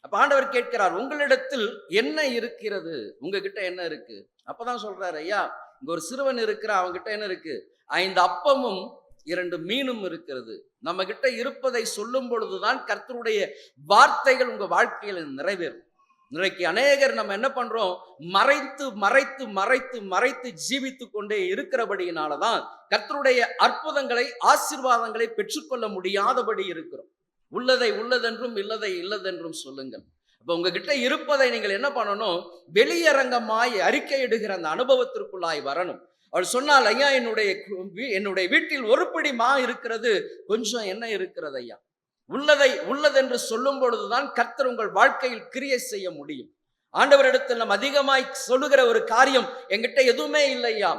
அப்ப ஆண்டவர் கேட்கிறார், உங்களிடத்தில் என்ன இருக்கிறது? உங்ககிட்ட என்ன இருக்கு? அப்பதான் சொல்றாரு, ஐயா இங்க ஒரு சிறுவன் இருக்கிறான், அவங்கிட்ட என்ன இருக்கு? 5 அப்பமும் 2 மீனும் இருக்கிறது. நம்ம கிட்ட இருப்பதை சொல்லும் பொழுதுதான் கர்த்தருடைய வார்த்தைகள் உங்க வாழ்க்கையில் நிறைவேறும். இன்றைக்கு அநேகர் நம்ம என்ன பண்றோம்? மறைத்து மறைத்து மறைத்து மறைத்து ஜீவித்து கொண்டே இருக்கிறபடியினாலதான் கர்த்தருடைய அற்புதங்களை ஆசீர்வாதங்களை பெற்றுக்கொள்ள முடியாதபடி இருக்கிறோம். உள்ளதை உள்ளதென்றும் இல்லதை இல்லதென்றும் சொல்லுங்கள். அப்ப உங்ககிட்ட இருப்பதை நீங்கள் என்ன பண்ணணும்? வெளியரங்கமாய் அறிக்கையிடுகிற அந்த அனுபவத்திற்குள்ளாய் வரணும். அவள் சொன்னால், ஐயா என்னுடைய வீட்டில் ஒரு பிடி மா இருக்கிறது, கொஞ்சம் என்ன இருக்கிறது ஐயா? உள்ளதென்று சொல்லும் பொழுதுதான் கர்த்தர் உங்கள் வாழ்க்கையில் கிரியை செய்ய முடியும். ஆண்டவரிடத்தில் நம்ம அதிகமாய் சொல்லுகிற ஒரு காரியம், என்கிட்ட எதுவுமே இல்லையா,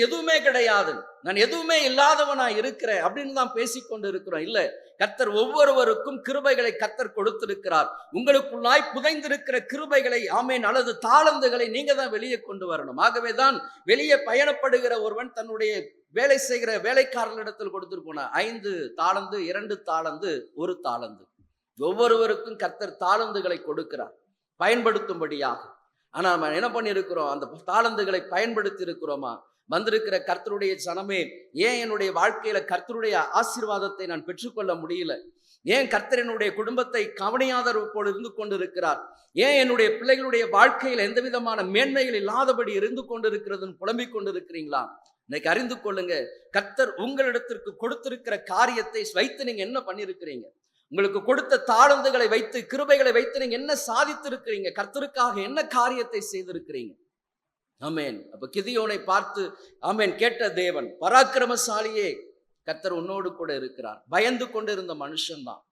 எதுவுமே கிடையாது, நான் எதுவுமே இல்லாதவனா இருக்கிறேன் அப்படின்னு தான் பேசிக்கொண்டு இருக்கிறோம். இல்ல, கர்த்தர் ஒவ்வொருவருக்கும் கிருபைகளை கர்த்தர் கொடுத்திருக்கிறார். உங்களுக்குள்ளாய் புதைந்திருக்கிற கிருபைகளை ஆமென் அல்லது தாளந்துகளை நீங்க தான் வெளியே கொண்டு வரணும். ஆகவேதான் வெளியே பயணப்படுகிற ஒருவன் தன்னுடைய வேலை செய்கிற வேலைக்காரர்களிடத்தில் கொடுத்துட்டு போன 5 தாளந்து 2 தாளந்து 1 தாளந்து. ஒவ்வொருவருக்கும் கர்த்தர் தாளந்துகளை கொடுக்கிறார் பயன்படுத்தும்படியாக. ஆனா நம்ம என்ன பண்ணியிருக்கிறோம்? அந்த தாளந்துகளை பயன்படுத்தி இருக்கிறோமா? வந்திருக்கிற கர்த்தருடைய ஜனமே, ஏன் என்னுடைய வாழ்க்கையில கர்த்தருடைய ஆசீர்வாதத்தை நான் பெற்றுக்கொள்ள முடியல? ஏன் கர்த்தர் என்னுடைய குடும்பத்தை கவனியாதவர் போல் இருந்து கொண்டிருக்கிறார்? ஏன் என்னுடைய பிள்ளைகளுடைய வாழ்க்கையில் எந்த விதமான மேன்மைகள் இல்லாதபடி இருந்து கொண்டிருக்கிறதுன்னு புலம்பிக் கொண்டிருக்கிறீங்களா? இன்னைக்கு அறிந்து கொள்ளுங்க, கர்த்தர் உங்களிடத்திற்கு கொடுத்திருக்கிற காரியத்தை வைத்து நீங்க என்ன பண்ணிருக்கிறீங்க? உங்களுக்கு கொடுத்த தாளந்துகளை வைத்து, கிருபைகளை வைத்து நீங்க என்ன சாதித்திருக்கிறீங்க? கர்த்தருக்காக என்ன காரியத்தை செய்திருக்கிறீங்க? ஆமென். அப்ப கிதியோனை பார்த்து ஆமென் கேட்ட தேவன், பராக்கிரமசாலியே, கர்த்தர் உன்னோடு கூட இருக்கிறார். பயந்து கொண்டு இருந்த மனுஷன் தான்,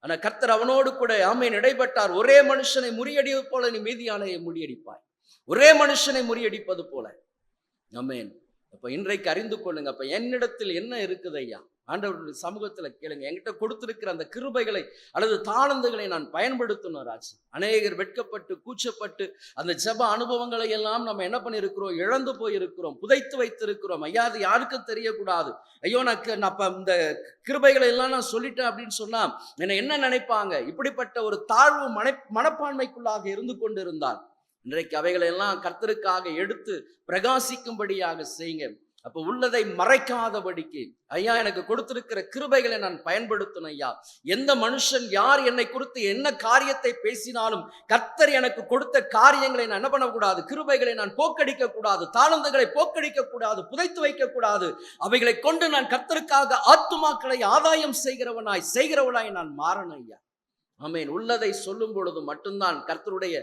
ஆனா கர்த்தர் அவனோடு கூட ஆமென் இடைப்பட்டார். ஒரே மனுஷனை முறியடிப்பது போல நீ மீதியானையை முறியடிப்பாய், ஒரே மனுஷனை முறியடிப்பது போல. ஆமென். அப்ப இன்றைக்கு அறிந்து கொள்ளுங்க, அப்ப என்னிடத்தில் என்ன இருக்குது ஐயா? ஆண்டவருடைய சமூகத்துல கேளுங்க. என்கிட்ட கொடுத்திருக்கிற அந்த கிருபைகளை அல்லது தாளந்துகளை நான் பயன்படுத்தணும் ராஜா. அநேகர் வெட்கப்பட்டு கூச்சப்பட்டு அந்த ஜெப அனுபவங்களை எல்லாம் நம்ம என்ன பண்ணியிருக்கிறோம், இழந்து போயிருக்கிறோம், புதைத்து வைத்திருக்கிறோம். ஐயா அது யாருக்கும் தெரியக்கூடாது. ஐயோ நான் அப்ப இந்த கிருபைகளை எல்லாம் நான் சொல்லிட்டேன் அப்படின்னு சொன்னா என்ன நினைப்பாங்க, இப்படிப்பட்ட ஒரு தாழ்வு மனப்பான்மைக்குள்ளாக இருந்து கொண்டிருந்தால் இன்றைக்கு அவைகளை எல்லாம் கர்த்தருக்காக எடுத்து பிரகாசிக்கும்படியாக செய்யுங்க. அப்ப உள்ளதை மறைக்காதபடிக்கு ஐயா எனக்கு கொடுத்திருக்கிற கிருபைகளை நான் பயன்படுத்தணும். ஐயா எந்த மனுஷன் யார் என்னை குறித்து என்ன காரியத்தை பேசினாலும் கர்த்தர் எனக்கு கொடுத்த காரியங்களை நான் என்ன பண்ணக்கூடாது, கிருபைகளை நான் போக்கடிக்க கூடாது, தாளந்துகளை போக்கடிக்க கூடாது, புதைத்து வைக்க கூடாது. அவைகளை கொண்டு நான் கர்த்தருக்காக ஆத்துமாக்களை ஆதாயம் செய்கிறவனாய் நான் மாறணும் ஐயா. ஆமேன். உள்ளதை சொல்லும் பொழுது மட்டும்தான் கர்த்தருடைய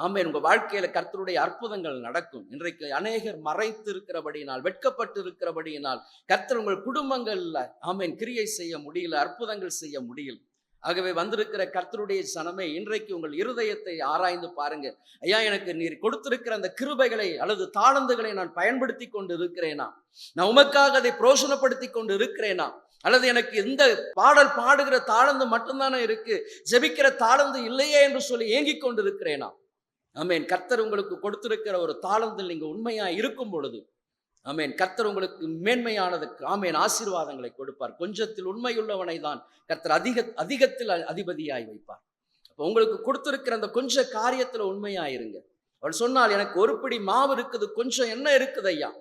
ஆமேன் உங்க வாழ்க்கையில கர்த்தருடைய அற்புதங்கள் நடக்கும். இன்றைக்கு அநேகர் மறைத்து இருக்கிறபடியினால், வெட்கப்பட்டு இருக்கிறபடியினால் கர்த்தர் உங்கள் குடும்பங்கள்ல ஆமேன் கிரியை செய்ய முடியல, அற்புதங்கள் செய்ய முடியல. ஆகவே வந்திருக்கிற கர்த்தருடைய சனமே, இன்றைக்கு உங்கள் இருதயத்தை ஆராய்ந்து பாருங்க. ஐயா எனக்கு நீர் கொடுத்திருக்கிற அந்த கிருபைகளை அல்லது தாளந்துகளை நான் பயன்படுத்தி கொண்டு இருக்கிறேனா, நான் உமக்காக அதை பிரோசனப்படுத்தி கொண்டு இருக்கிறேனா, அல்லது எனக்கு இந்த பாடல் பாடுகிற தாளந்து மட்டும்தானே இருக்கு, ஜெபிக்கிற தாளந்து இல்லையே என்று சொல்லி ஏங்கிக் கொண்டு இருக்கிறேனா. ஆமேன். கர்த்தர் உங்களுக்கு கொடுத்திருக்கிற ஒரு தாளந்தில் நீங்க உண்மையா இருக்கும் பொழுது ஆமேன் கர்த்தர் உங்களுக்கு மேன்மையானது ஆமேன் ஆசீர்வாதங்களை கொடுப்பார். கொஞ்சத்தில் உண்மையுள்ளவனை தான் கர்த்தர் அதிகத்தில் அதிபதியாய் வைப்பார். அப்போ உங்களுக்கு கொடுத்திருக்கிற அந்த கொஞ்ச காரியத்துல உண்மையாயிருங்க. அவள் சொன்னால் எனக்கு ஒரு பிடி மாவு இருக்குது, கொஞ்சம் என்ன இருக்குது ஐயா.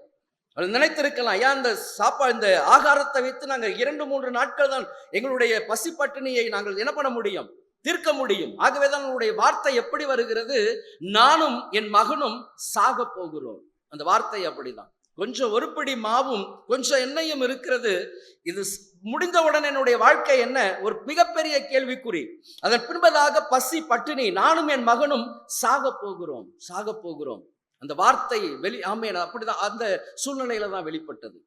அவள் நினைத்திருக்கலாம், ஐயா இந்த ஆகாரத்தை வைத்து நாங்கள் 2-3 நாட்கள் தான் எங்களுடைய பசி பட்டினியை நாங்கள் என்ன பண்ண முடியும், தீர்க்க முடியும். ஆகவேதான் உன்னுடைய வார்த்தை எப்படி வருகிறது, நானும் என் மகனும் சாக போகிறோம். அந்த வார்த்தை அப்படிதான். கொஞ்சம் ஒரு பிடி மாவும் கொஞ்சம் எண்ணெயும் இருக்கிறது. இது முடிந்தவுடன் என்னுடைய வாழ்க்கை என்ன, ஒரு மிகப்பெரிய கேள்விக்குறி. அதன் பின்பதாக பசி பட்டினி, நானும் என் மகனும் சாக போகிறோம். அந்த வார்த்தை ஆமேன் அப்படிதான் அந்த சூழ்நிலையில தான் வெளிப்பட்டது.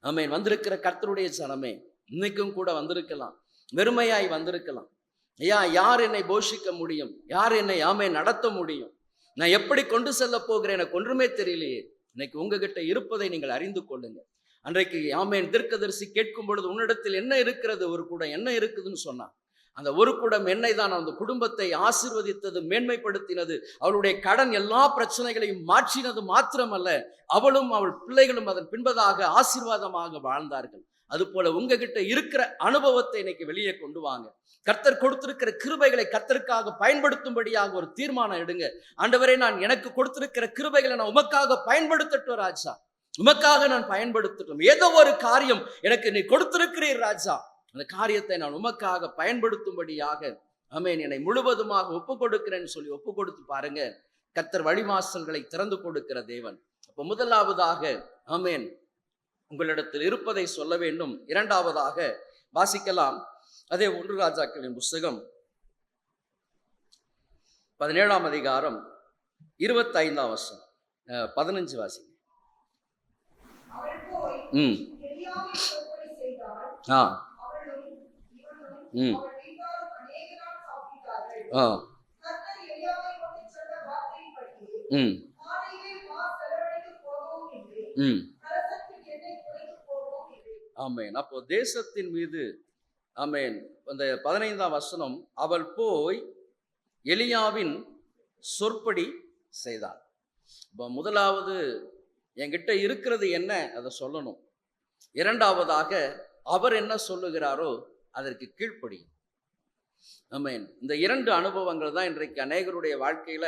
ஆமேன். வந்திருக்கிற கர்த்தருடைய சனமே, இன்னைக்கும் கூட வந்திருக்கலாம், வெறுமையாய் வந்திருக்கலாம். ஐயா யார் என்னை போஷிக்க முடியும், யார் என்னை ஆமேன் நடத்த முடியும், நான் எப்படி கொண்டு செல்ல போகிறேன், எனக்கு ஒன்றுமே தெரியலையே. இன்னைக்கு உங்ககிட்ட இருப்பதை நீங்கள் அறிந்து கொள்ளுங்க. அன்றைக்கு ஆமேன் தீர்க்கதரிசி கேட்கும் பொழுது உன்னிடத்தில் என்ன இருக்கிறது, ஒரு குடம் என்ன இருக்குதுன்னு சொன்னான். அந்த ஒரு குடம் எண்ணெய் தான் அந்த குடும்பத்தை ஆசீர்வதித்தது, மேன்மைப்படுத்தினது, அவளுடைய கடன் எல்லா பிரச்சனைகளையும் மாற்றினது மாத்திரமல்ல, அவளும் அவள் பிள்ளைகளும் அதன் பின்பதாக ஆசீர்வாதமாக வாழ்ந்தார்கள். அது போல உங்ககிட்ட இருக்கிற அனுபவத்தை இன்னைக்கு வெளியே கொண்டு வாங்க. கர்த்தர் கொடுத்திருக்கிற கிருபைகளை கர்த்தருக்காக பயன்படுத்தும்படியாக ஒரு தீர்மானம் எடுங்க. ஆண்டவரே நான் எனக்கு கொடுத்திருக்கிற கிருபைகளை நான் உமக்காக பயன்படுத்தட்டும் ராஜா, உமக்காக நான் பயன்படுத்தட்டும். ஏதோ ஒரு காரியம் எனக்கு நீ கொடுத்திருக்கிறீர் ராஜா, அந்த காரியத்தை நான் உமக்காக பயன்படுத்தும்படியாக ஆமேன் என்னை முழுவதுமாக ஒப்பு கொடுக்கிறேன்னு சொல்லி ஒப்பு கொடுத்து பாருங்க. கர்த்தர் வழிவாசல்களை திறந்து கொடுக்கிற தேவன். அப்போ முதலாவதாக ஆமேன் உங்களிடத்தில் இருப்பதை சொல்ல வேண்டும். இரண்டாவதாக வாசிக்கலாம். அதே 1 ராஜாக்களின் புஸ்தகம் 17ஆம் அதிகாரம் 25ஆம் வசனம் 15 வாசிங்க. ஆமேன். அப்போ தேசத்தின் மீது ஆமேன் அந்த 15ஆம் வசனம், அவள் போய் எலியாவின் சொற்படி செய்தாள். இப்போ முதலாவது என்கிட்ட இருக்கிறது என்ன அதை சொல்லணும். இரண்டாவதாக அவர் என்ன சொல்லுகிறாரோ அதற்கு கீழ்ப்படியும். ஆமேன். இந்த 2 அனுபவங்கள் தான் இன்றைக்கு அநேகருடைய வாழ்க்கையில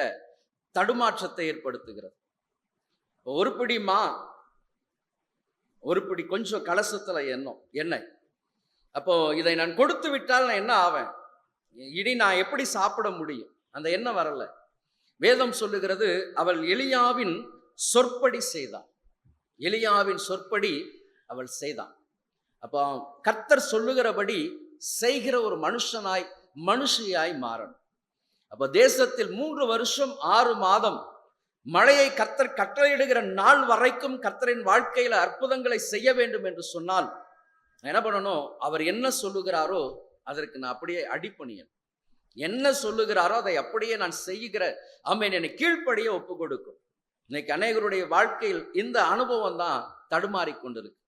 தடுமாற்றத்தை ஏற்படுத்துகிறது. ஒரு பிடி ஒரு பிடி கொஞ்சம் கலசத்துல எண்ணெய். அப்போ இதை நான் கொடுத்து விட்டால் நான் என்ன ஆவேன், இனி நான் எப்படி சாப்பிட முடியும், அந்த எண்ணம் வரல. வேதம் சொல்லுகிறது அவள் எலியாவின் சொற்படி செய்தாள். எலியாவின் சொற்படி அவள் செய்தான். அப்போ கர்த்தர் சொல்லுகிறபடி செய்கிற ஒரு மனுஷியாய் மாறணும். அப்போ தேசத்தில் 3 வருஷம் 6 மாதம் மழையை கர்த்தர் கட்டளையிடுகிற நாள் வரைக்கும் கர்த்தரின் வாழ்க்கையில அற்புதங்களை செய்ய வேண்டும் என்று சொன்னால் என்ன பண்ணணும், அவர் என்ன சொல்லுகிறாரோ அதற்கு நான் அப்படியே அடிபணியன். என்ன சொல்லுகிறாரோ அதை அப்படியே நான் செய்கிற ஆமேன் என்னை கீழ்ப்படியே ஒப்பு கொடுக்கும். இன்னைக்கு அநேகருடைய வாழ்க்கையில் இந்த அனுபவம் தான் தடுமாறி கொண்டிருக்கு.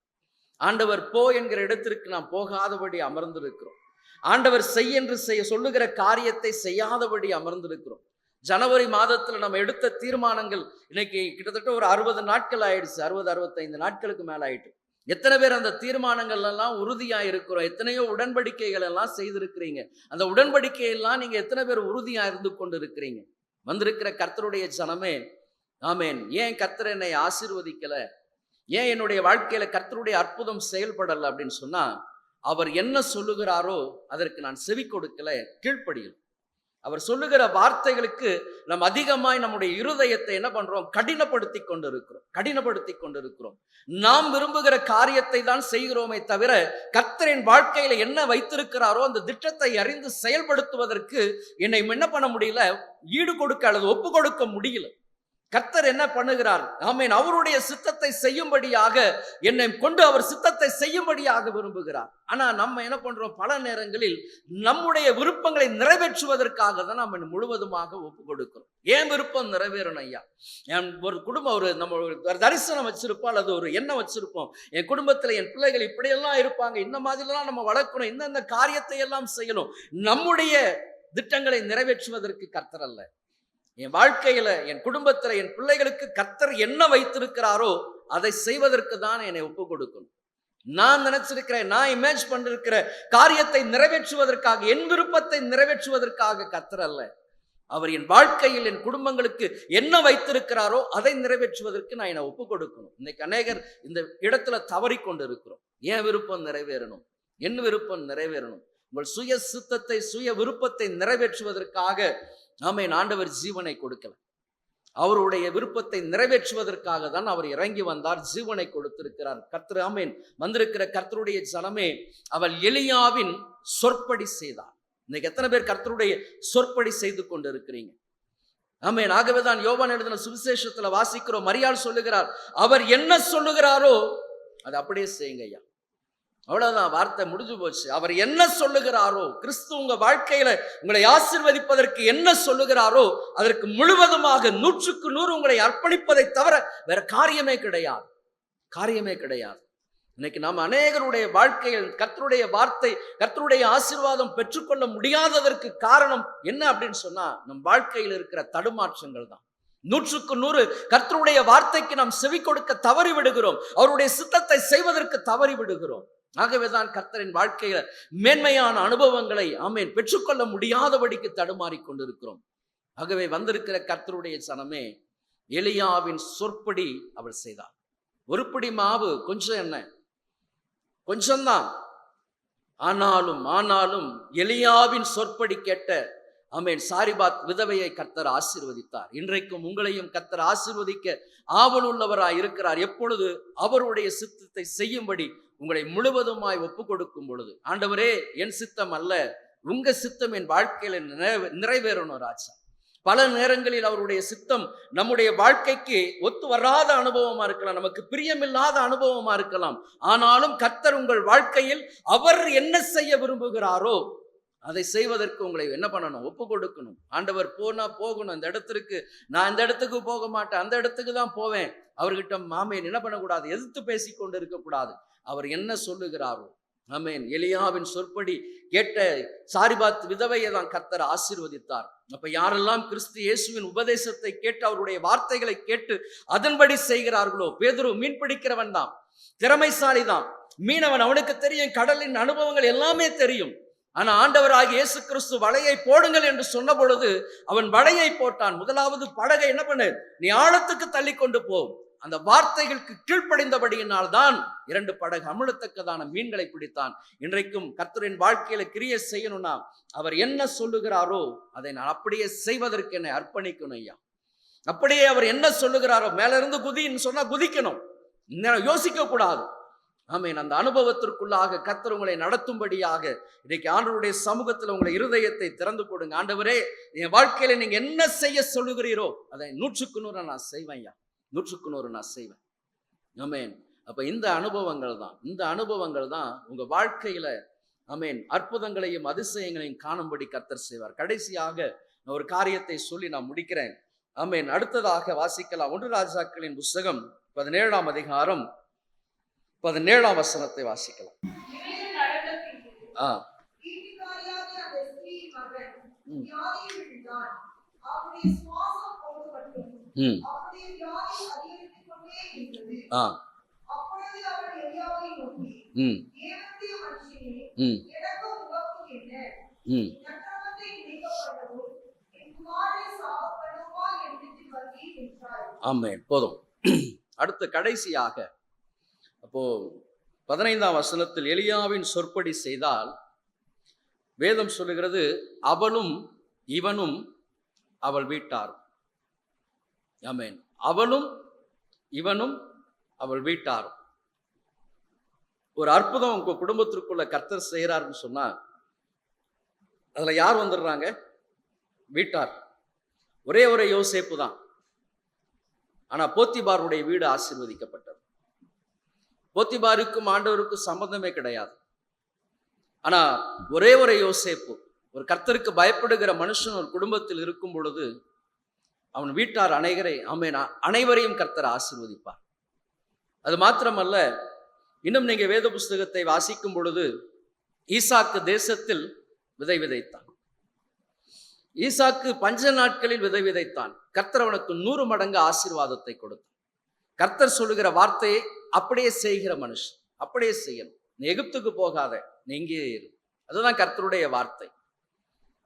ஆண்டவர் போ என்கிற இடத்திற்கு நாம் போகாதபடி அமர்ந்திருக்கிறோம். ஆண்டவர் செய் என்று சொல்லுகிற காரியத்தை செய்யாதபடி அமர்ந்திருக்கிறோம். ஜனவரி மாதத்துல நம்ம எடுத்த தீர்மானங்கள் இன்னைக்கு கிட்டத்தட்ட ஒரு 60 நாட்கள் ஆயிடுச்சு. 65 நாட்களுக்கு மேல ஆயிட்டு. எத்தனை பேர் அந்த தீர்மானங்கள் எல்லாம் உறுதியா இருக்கிறோம்? எத்தனையோ உடன்படிக்கைகள் எல்லாம் செய்திருக்கிறீங்க. அந்த உடன்படிக்கையெல்லாம் நீங்க எத்தனை பேர் உறுதியா இருந்து கொண்டு இருக்கிறீங்க? வந்திருக்கிற கர்த்தருடைய ஜனமே, ஆமேன். ஏன் கர்த்தர் என்னை ஆசீர்வதிக்கல? ஏன் என்னுடைய வாழ்க்கையில கர்த்தருடைய அற்புதம் செயல்படல அப்படின்னு சொன்னா, அவர் என்ன சொல்லுகிறாரோ அதற்கு நான் செவி கொடுக்கல, கீழ்ப்படியல. அவர் சொல்லுகிற வார்த்தைகளுக்கு நாம் அதிகமாய் நம்முடைய இருதயத்தை என்ன பண்றோம்? கடினப்படுத்தி கொண்டிருக்கிறோம். நாம் விரும்புகிற காரியத்தை தான் செய்கிறோமே தவிர கர்த்தரின் வாழ்க்கையில என்ன வைத்திருக்கிறாரோ அந்த திட்டத்தை அறிந்து செயல்படுத்துவதற்கு என்னை என்ன பண்ண முடியல? ஈடு கொடுக்க அல்லது ஒப்பு கொடுக்க முடியல. கர்த்தர் என்ன பண்ணுகிறார்? ஆமென். அவருடைய சித்தத்தை செய்யும்படியாக என்னை கொண்டு அவர் சித்தத்தை செய்யும்படியாக விரும்புகிறார். ஆனா நம்ம என்ன பண்றோம்? பல நேரங்களில் நம்முடைய விருப்பங்களை நிறைவேற்றுவதற்காக தான் நம்ம முழுவதுமாக ஒப்பு கொடுக்கிறோம். ஏன் விருப்பம் நிறைவேறணும் ஐயா? ஒரு குடும்பம், நம்ம ஒரு தரிசனம் வச்சிருப்போம் அல்லது ஒரு எண்ணம் வச்சிருப்போம். என் குடும்பத்துல என் பிள்ளைகள் இப்படியெல்லாம் இருப்பாங்க, இந்த மாதிரிலாம் நம்ம வளர்க்கணும், இந்த காரியத்தை எல்லாம் செய்யணும். நம்முடைய திட்டங்களை நிறைவேற்றுவதற்கு கர்த்தர் அல்ல. என் வாழ்க்கையில, என் குடும்பத்துல, என் பிள்ளைகளுக்கு கர்த்தர் என்ன வைத்திருக்கிறாரோ அதை செய்வதற்கு தான் என்னை ஒப்பு கொடுக்கணும். நான் நினைச்சிருக்கிறேன், நான் இமேஜ் பண்ணிருக்கிற காரியத்தை நிறைவேற்றுவதற்காக, என் விருப்பத்தை நிறைவேற்றுவதற்காக கர்த்தர் அல்ல. அவர் என் வாழ்க்கையில், என் குடும்பங்களுக்கு என்ன வைத்திருக்கிறாரோ அதை நிறைவேற்றுவதற்கு நான் என்னை ஒப்பு கொடுக்கணும். இன்னைக்கு அநேகர் இந்த இடத்துல தவறி கொண்டு இருக்கிறோம். என் விருப்பம் நிறைவேறணும், என் விருப்பம் நிறைவேறணும். உங்கள் சுய சித்தத்தை, சுய விருப்பத்தை நிறைவேற்றுவதற்காக ஆமென் ஆண்டவர் ஜீவனை கொடுக்கல. அவருடைய விருப்பத்தை நிறைவேற்றுவதற்காக தான் அவர் இறங்கி வந்தார், ஜீவனை கொடுத்திருக்கிறார். கர்த்தர், ஆமென். வந்திருக்கிற கர்த்தருடைய ஜனமே, அவர் எலியாவின் சொற்படி செய்தார். இன்னைக்கு எத்தனை பேர் கர்த்தருடைய சொற்படி செய்து கொண்டு இருக்கிறீங்க? ஆமென். ஆகவேதான் யோவான் எழுதின சுவிசேஷத்துல வாசிக்கிறோம், மரியாள் சொல்லுகிறார், அவர் என்ன சொல்லுகிறாரோ அதை அப்படியே செய்யுங்க ஐயா. அவ்வளவுதான், வார்த்தை முடிஞ்சு போச்சு. அவர் என்ன சொல்லுகிறாரோ, கிறிஸ்து உங்க வாழ்க்கையில உங்களை ஆசீர்வதிப்பதற்கு என்ன சொல்லுகிறாரோ அதற்கு முழுவதுமாக 100க்கு 100 உங்களை அர்ப்பணிப்பதை தவிர வேற காரியமே கிடையாது. இன்னைக்கு நாம் அநேகருடைய வாழ்க்கையில் கர்த்தருடைய வார்த்தை, கர்த்தருடைய ஆசீர்வாதம் பெற்றுக்கொள்ள முடியாததற்கு காரணம் என்ன அப்படின்னு சொன்னா, நம் வாழ்க்கையில் இருக்கிற தடுமாற்றங்கள் தான். 100க்கு 100 கர்த்தருடைய வார்த்தைக்கு நாம் செவி கொடுக்க தவறி விடுகிறோம். அவருடைய சித்தத்தை செய்வதற்கு தவறி விடுகிறோம். ஆகவேதான் கர்த்தரின் வாழ்க்கையில மேன்மையான அனுபவங்களை ஆமென் பெற்றுக்கொள்ள முடியாதபடிக்கு தடுமாறி கொண்டிருக்கிறோம். ஆகவே வந்திருக்கிற கர்த்தருடைய ஜனமே, எலியாவின் சொற்படி அவள் செய்தார். ஒரு பிடி மாவு, கொஞ்சம் எண்ணெய், கொஞ்சம்தான். ஆனாலும் எலியாவின் சொற்படி கேட்ட ஆமென் சாரிபாத் விதவையை கர்த்தர் ஆசீர்வதித்தார். இன்றைக்கும் உங்களையும் கர்த்தர் ஆசீர்வதிக்க ஆவல் உள்ளவராய் இருக்கிறார். எப்பொழுது அவருடைய சித்தத்தை செய்யும்படி உங்களை முழுவதுமாய் ஒப்பு கொடுக்கும் பொழுது, ஆண்டவரே என் சித்தம் அல்ல, உங்க சித்தம் என் வாழ்க்கையில நிறைவேறணும் ராஜா. பல நேரங்களில் அவருடைய சித்தம் நம்முடைய வாழ்க்கைக்கு ஒத்து வராத அனுபவமா இருக்கலாம், நமக்கு பிரியமில்லாத அனுபவமா இருக்கலாம். ஆனாலும் கர்த்தர் உங்கள் வாழ்க்கையில் அவர் என்ன செய்ய விரும்புகிறாரோ அதை செய்வதற்கு உங்களை என்ன பண்ணணும்? ஒப்பு கொடுக்கணும். ஆண்டவர் போனா போகணும், இந்த இடத்திற்கு நான் இந்த இடத்துக்கு போக மாட்டேன், அந்த இடத்துக்கு தான் போவேன். அவர்கிட்ட ஆமென் என்ன பண்ணக்கூடாது? எதிர்த்து பேசி கொண்டு இருக்கக்கூடாது. அவர் என்ன சொல்லுகிறாரோ ஆமென். எலியாவின் சொற்படி கேட்ட சாரிபாத் விதவையை தான் கர்த்தர் ஆசீர்வதித்தார். அப்ப யாரெல்லாம் கிறிஸ்து இயேசுவின் உபதேசத்தை கேட்டு அவருடைய வார்த்தைகளை கேட்டு அதன்படி செய்கிறார்களோ, பேதுரு மீன் பிடிக்கிறவன் தான், திறமைசாலி தான், மீனவன், அவனுக்கு தெரியும், கடலின் அனுபவங்கள் எல்லாமே தெரியும். ஆனா ஆண்டவராகிய இயேசு கிறிஸ்து வலையை போடுங்கள் என்று சொன்ன பொழுது அவன் வலையை போட்டான். முதலாவது படகை என்ன பண்ணு, நீ ஆழத்துக்கு தள்ளி கொண்டு போ. அந்த வார்த்தைகளுக்கு கீழ்ப்படிந்தபடியினால் தான் 2 படகு அமிழத்தக்கதான மீன்களை பிடித்தான். இன்றைக்கும் கர்த்தரின் வாழ்க்கையில கிரியை செய்யணும்னா அவர் என்ன சொல்லுகிறாரோ அதை நான் அப்படியே செய்வதற்கு என்னை அர்ப்பணிக்கணும் ஐயா. அப்படியே அவர் என்ன சொல்லுகிறாரோ, மேல இருந்து குதின்னு சொன்னா குதிக்கணும், யோசிக்க கூடாது. ஆமென். அந்த அனுபவத்திற்குள்ளாக கர்த்தர் உங்களை நடத்தும்படியாக இன்னைக்கு ஆண்டவருடைய சமூகத்தில் உங்களை இருதயத்தை திறந்து கொடுங்க. ஆண்டவரே, என் வாழ்க்கையில நீங்க என்ன செய்ய சொல்லுகிறீரோ அதை 100க்கு 100 நான் செய்வேன் ஐயா, 100க்கு 100 நான் செய்வேன். ஆமென். அப்ப இந்த அனுபவங்கள் தான் உங்க வாழ்க்கையில ஆமென் அற்புதங்களையும் அதிசயங்களையும் காணும்படி கர்த்தர் செய்வார். கடைசியாக நான் ஒரு காரியத்தை சொல்லி நான் முடிக்கிறேன். ஆமென். அடுத்ததாக வாசிக்கலாம் 1 ராஜாக்களின் புஸ்தகம் 17ஆம் அதிகாரம் 17ஆம் வசனத்தை வாசிக்கலாம். இவைகள் நடந்த பின்பு ஆ வீட்டுக்காரியாகிய அந்த ஸ்திரீயின் மகன் ம். வியாதியில் விழுந்தான். அவனுடைய சுவாசம் போகப்பட்டும் ம் அவனுடைய வியாதி அதிகரித்துக் கொண்டே இருந்தது. ஆ அப்பொழுது அவன் எலியாவை நோக்கி, ம் தேவனுடைய மனுஷனே, ம் எனக்கும் உமக்கும் என்ன? ம் நற்றவத்தை நினைக்கப்பட்டதும் என் குமாரனை சாபப்படணுமா என்று வந்தீர் என்றார். ஆமென். போதும். அடுத்து கடைசியாக அப்போ 15ஆம் வசனத்தில் எலியாவின் சொற்படி செய்தால் வேதம் சொல்லுகிறது, அவளும் இவனும் அவள் வீட்டார். ஆமென். அவளும் இவனும் அவள் வீட்டார். ஒரு அற்புதம் உங்க குடும்பத்திற்குள்ள கர்த்தர் செய்யறாருன்னு சொன்னா அதுல யார் வந்துடுறாங்க? வீட்டார். ஒரே ஒரு யோசேப்பு தான். ஆனா போத்திபாருடைய வீடு ஆசீர்வதிக்கப்பட்டது. போத்திபாருக்கும் ஆண்டவருக்கும் சம்பந்தமே கிடையாது. ஆனா ஒரே ஒரு யோசேப்பு, ஒரு கர்த்தருக்கு பயப்படுகிற மனுஷன் ஒரு குடும்பத்தில் இருக்கும் பொழுது அவன் வீட்டார் அனைவரையும் கர்த்தர் ஆசீர்வதிப்பார். அது மாத்திரமல்ல, இன்னும் நீங்க வேத புஸ்தகத்தை வாசிக்கும் பொழுது ஈசாக்கு தேசத்தில் விதை விதைத்தான். ஈசாக்கு பஞ்ச நாட்களில் விதை விதைத்தான். கர்த்தர் அவனுக்கு 100 மடங்கு ஆசீர்வாதத்தை கொடுத்தான். கர்த்தர் சொல்லுகிற வார்த்தையை அப்படியே செய்கிற மனுஷன். அப்படியே செய்யணும். நீ எகிப்துக்கு போகாத, நீ இங்கேயே இரு. அதுதான் கர்த்தருடைய வார்த்தை.